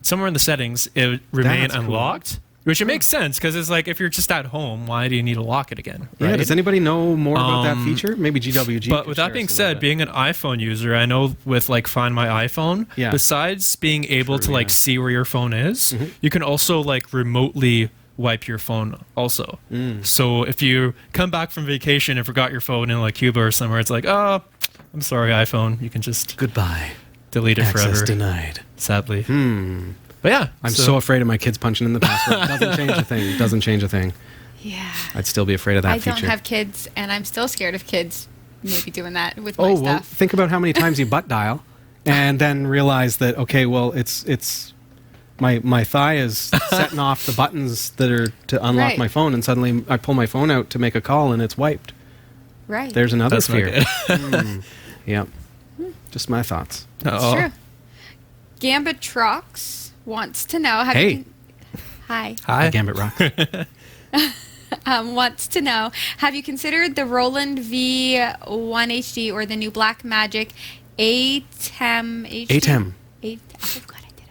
somewhere in the settings, it would remain That's cool. unlocked. Which it makes sense, because it's like, if you're just at home, why do you need to lock it again? Yeah, Right? does anybody know more about that feature? Maybe GWG. But could with share that being us a little said, bit. being an iPhone user, I know with like Find My iPhone, Yeah. besides being able True, to like yeah. see where your phone is, you can also like remotely wipe your phone also. So if you come back from vacation and forgot your phone in like Cuba or somewhere, it's like, oh, I'm sorry, iPhone. You can just Goodbye. delete it Access forever, denied. sadly. But yeah, I'm so afraid of my kids punching in the password. Doesn't change a thing. Doesn't change a thing. yeah. I'd still be afraid of that I feature. don't have kids, and I'm still scared of kids maybe doing that with my Oh, stuff. well, think about how many times you butt dial and then realize that, okay, well, it's my thigh is setting off the buttons that are to unlock Right. my phone, and suddenly I pull my phone out to make a call and it's wiped. Right. There's another That's not fear. good. Yeah. Just my thoughts. It's Oh. true. Gambit Trucks wants to know. Hey. Hi. Hi. Gambit Rock. Wants to know, have you considered the Roland V1 HD or the new Blackmagic ATEM HD? ATEM. Oh, God, I did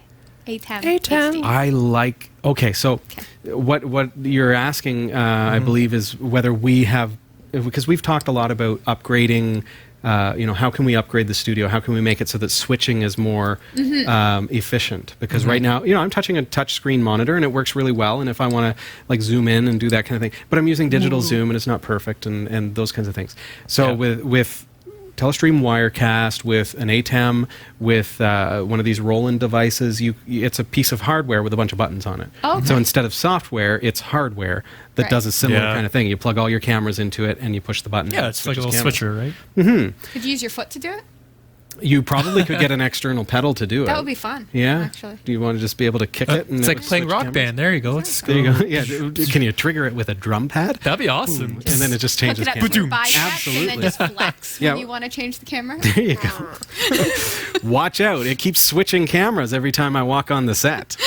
it. ATEM. HD. I like. Okay, so what you're asking, I believe, is whether we have, because we've talked a lot about upgrading how can we upgrade the studio? How can we make it so that switching is more efficient? Because right now, I'm touching a touch screen monitor and it works really well. And if I want to like zoom in and do that kind of thing, but I'm using digital zoom and it's not perfect and those kinds of things. So with Telestream Wirecast, with an ATEM, with one of these Roland devices, it's a piece of hardware with a bunch of buttons on it. Okay. So instead of software, it's hardware that does a similar kind of thing. You plug all your cameras into it and you push the button. Yeah, it's like a little cameras. switcher, right? Could you use your foot to do it? You probably could get an external pedal to do it. That would be fun. Yeah. Actually. Do you want to just be able to kick it? And It's it like would playing switch Rock cameras? Band. There you go. Let's There you go. Yeah. Can you trigger it with a drum pad? That'd be awesome. And then it just Hook changes it up to cameras. your bicep and Absolutely. then just flex Yeah. when you want to change the camera. There you go. Watch out. It keeps switching cameras every time I walk on the set.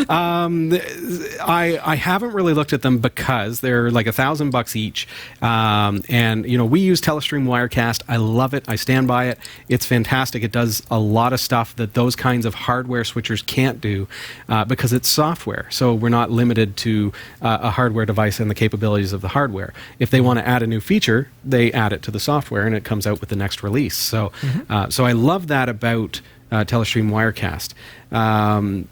I haven't really looked at them because they're like $1,000 each. And, we use Telestream Wirecast. I love it. I stand by it. It's fantastic. It does a lot of stuff that those kinds of hardware switchers can't do because it's software. So we're not limited to a hardware device and the capabilities of the hardware. If they want to add a new feature, they add it to the software and it comes out with the next release. So, so I love that about Telestream Wirecast.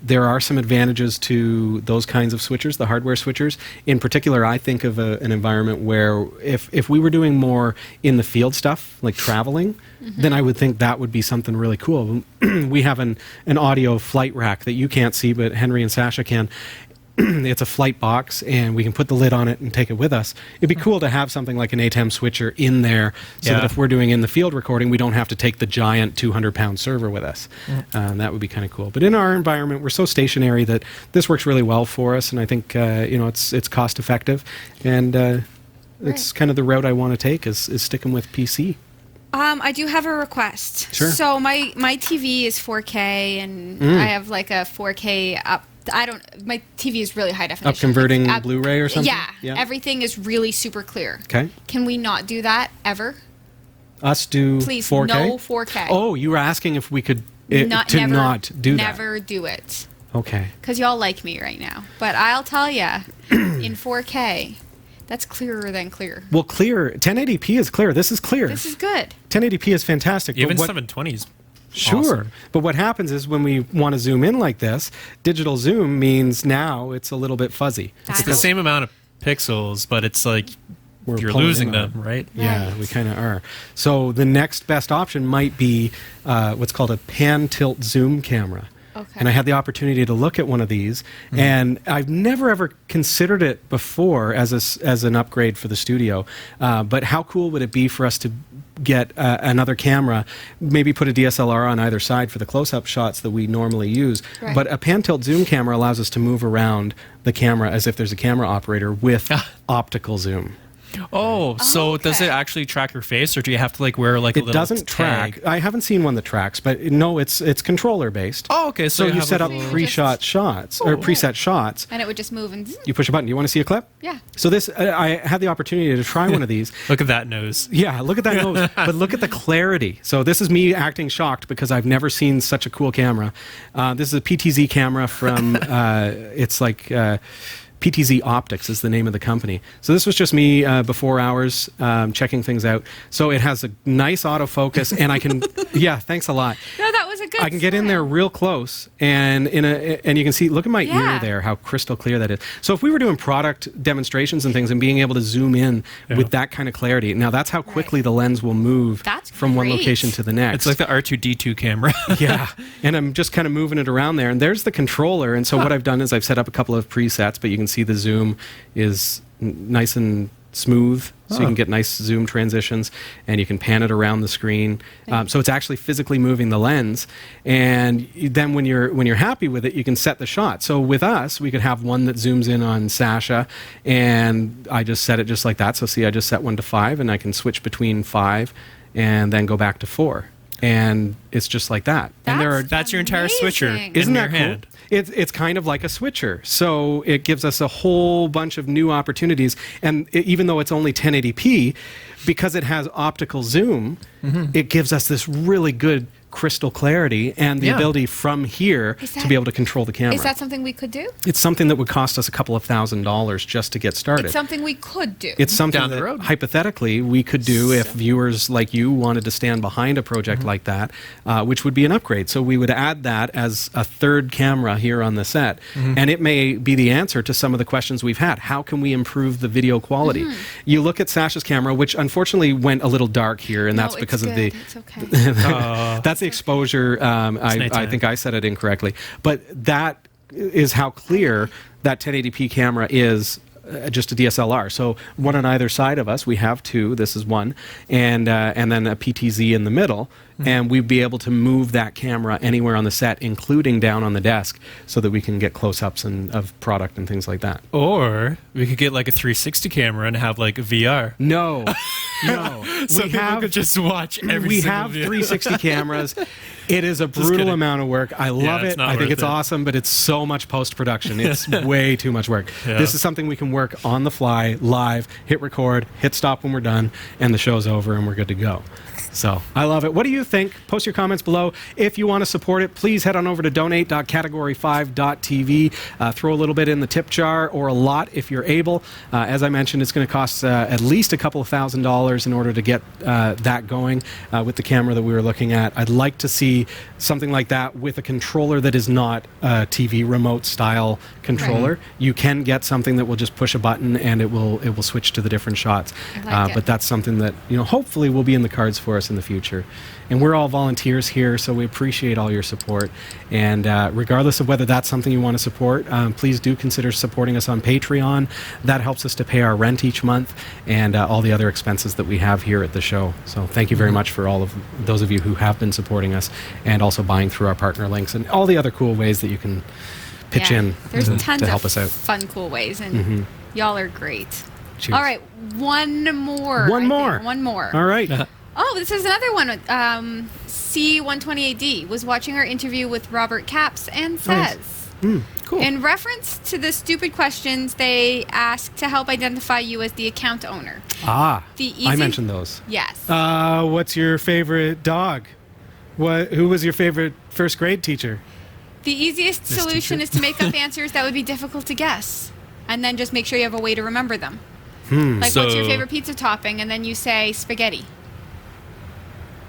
There are some advantages to those kinds of switchers, the hardware switchers. In particular, I think of an environment where if we were doing more in the field stuff, like traveling, then I would think that would be something really cool. We have an audio flight rack that you can't see, but Henry and Sasha can. It's a flight box, and we can put the lid on it and take it with us. It'd be cool to have something like an ATEM switcher in there so that if we're doing in the field recording, we don't have to take the giant 200-pound server with us. That would be kind of cool. But in our environment, we're so stationary that this works really well for us, and I think it's cost effective, and it's kind of the route I want to take is sticking with PC. I do have a request. Sure. So my TV is 4K, and I have like a 4K up. My TV is really high definition. Up converting Blu-ray or something? Yeah. Everything is really super clear. Okay. Can we not do that ever? Us do Please, 4K? no 4K. Oh, you were asking if we could not do that. Never do it. Okay. Because y'all like me right now. But I'll tell you, in 4K, that's clearer than clear. Well, clear. 1080p is clear. This is clear. This is good. 1080p is fantastic. Even but 720s. Sure. Awesome. But what happens is when we want to zoom in like this, digital zoom means now it's a little bit fuzzy. It's the same amount of pixels, but it's like We're you're pulling losing in on them, it. right? Yeah, we kind of are. So the next best option might be what's called a pan tilt zoom camera. Okay. And I had the opportunity to look at one of these, and I've never ever considered it before as an upgrade for the studio. But how cool would it be for us to get another camera, maybe put a DSLR on either side for the close-up shots that we normally use. Right. But a pan-tilt zoom camera allows us to move around the camera as if there's a camera operator with optical zoom. Oh, so does it actually track your face, or do you have to like wear like a It little doesn't tag? track. I haven't seen one that tracks, but no, it's controller based. Oh, okay. So you have set a up little- pre-shot shots or preset shots. And it would just move and... You push a button. Do you want to see a clip? Yeah. So this, I had the opportunity to try one of these. Look at that nose. Yeah, look at that nose. But look at the clarity. So this is me acting shocked because I've never seen such a cool camera. This is a PTZ camera from, it's like... PTZ Optics is the name of the company. So this was just me before hours checking things out. So it has a nice autofocus, and I can, yeah, thanks a lot. No, that was a good I can get in there real close, and and you can see, look at my ear there, how crystal clear that is. So if we were doing product demonstrations and things and being able to zoom in with that kind of clarity, now that's how quickly the lens will move from one location to the next. It's like the R2-D2 camera. Yeah, and I'm just kind of moving it around there, and there's the controller. And so what I've done is I've set up a couple of presets, but you can see the zoom is nice and smooth, so you can get nice zoom transitions, and you can pan it around the screen. So it's actually physically moving the lens, and then when you're happy with it, you can set the shot. So with us, we could have one that zooms in on Sasha, and I just set it just like that. So see, I just set one to 5, and I can switch between 5 and then go back to 4. And it's just like that. That's your entire switcher. Isn't in that your cool? hand. It's kind of like a switcher. So it gives us a whole bunch of new opportunities. And even though it's only 1080p, because it has optical zoom, it gives us this really good crystal clarity and the ability from here to be able to control the camera. Is that something we could do? It's something that would cost us a couple of $1,000s just to get started. It's something we could do. It's something Down the that road. hypothetically we could do if viewers like you wanted to stand behind a project like that, which would be an upgrade. So we would add that as a third camera here on the set, and it may be the answer to some of the questions we've had. How can we improve the video quality? You look at Sasha's camera, which unfortunately went a little dark here, and that's No, because it's of the good. It's okay. that's the exposure. I think I said it incorrectly, but that is how clear that 1080p camera is. Just a DSLR. So one on either side of us. We have two. This is one, and then a PTZ in the middle. And we'd be able to move that camera anywhere on the set, including down on the desk, so that we can get close-ups of product and things like that. Or we could get like a 360 camera and have like a VR. No, no. So people could just watch every We single have video. 360 cameras. It is a brutal kidding. amount of work. I love it's it. not I think worth it's it. awesome, but it's so much post-production. It's way too much work. Yeah. This is something we can work on the fly, live, hit record, hit stop when we're done, and the show's over and we're good to go. So I love it. What do you think? Post your comments below. If you want to support it, please head on over to donate.category5.tv. Throw a little bit in the tip jar or a lot if you're able. As I mentioned, it's going to cost at least a couple of $1,000s in order to get that going with the camera that we were looking at. I'd like to see something like that with a controller that is not a TV remote style controller. Right. You can get something that will just push a button and it will switch to the different shots. I like it. But that's something that hopefully will be in the cards for us in the future. And we're all volunteers here, so we appreciate all your support. And regardless of whether that's something you want to support, please do consider supporting us on Patreon. That helps us to pay our rent each month and all the other expenses that we have here at the show. So thank you very much for all of those of you who have been supporting us and also buying through our partner links and all the other cool ways that you can pitch in There's tons to help of us out. fun, cool ways, and y'all are great. Cheers. All right, one more. One more. One more. All right. Oh, this is another one. C128D was watching our interview with Robert Capps and says, Cool. in reference to the stupid questions they ask to help identify you as the account owner. I easy- mentioned those. Yes. What's your favorite dog? Who was your favorite first grade teacher? The easiest solution is to make up answers that would be difficult to guess, and then just make sure you have a way to remember them. Like, what's your So- favorite pizza topping? And then you say spaghetti.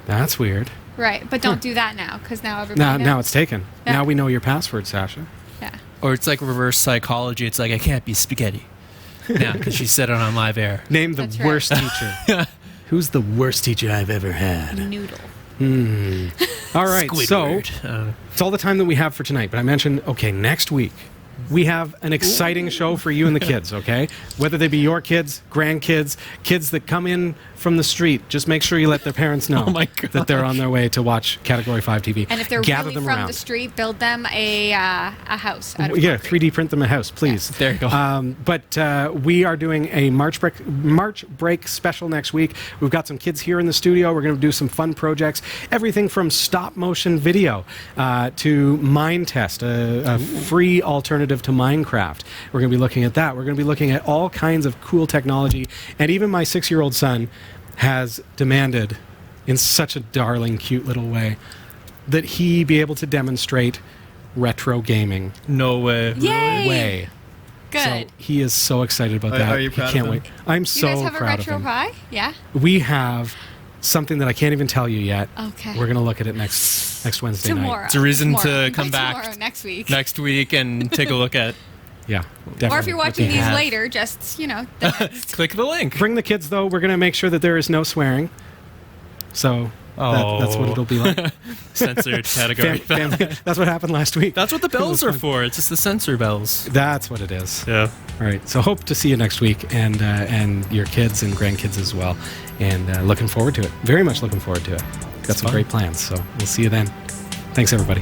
That's weird. Right, but don't do that now, because now everybody knows. Now it's taken. Yeah. Now we know your password, Sasha. Yeah. Or it's like reverse psychology. It's like, I can't be spaghetti. Now, because she said it on live air. Name the That's right. worst teacher. Who's the worst teacher I've ever had? Noodle. All right, so Squidward. it's all the time that we have for tonight. But I mentioned, next week we have an exciting show for you and the kids, okay? Whether they be your kids, grandkids, kids that come in from the street, just make sure you let their parents know Oh my God. that they're on their way to watch Category 5 TV. And if they're Gather really them from around. the street, build them a house out of Yeah, concrete. 3D print them a house, please. There you go. But we are doing a March break special next week. We've got some kids here in the studio. We're going to do some fun projects. Everything from stop motion video to Mine Test, a free alternative to Minecraft. We're going to be looking at that. We're going to be looking at all kinds of cool technology. And even my 6-year-old son has demanded, in such a darling, cute little way, that he be able to demonstrate retro gaming. No way. Yay! Way. Good. So he is so excited about that. Are you He proud can't of wait. him? I'm you so guys have a proud retro of him. pie? Yeah? We have something that I can't even tell you yet. Okay. We're going to look at it next Wednesday Tomorrow. night. It's a reason Tomorrow. to come By back tomorrow, next week. next week and take a look at. Yeah, definitely. Or if you're what watching they these have. later, just, Click the link. Bring the kids, though. We're going to make sure that there is no swearing. So that's what it'll be like. Censored category. That's what happened last week. That's what the bells are for. It's just the censor bells. That's what it is. Yeah. All right. So hope to see you next week, and your kids and grandkids as well. And looking forward to it. Very much looking forward to it. Got some fun. great plans. So we'll see you then. Thanks, everybody.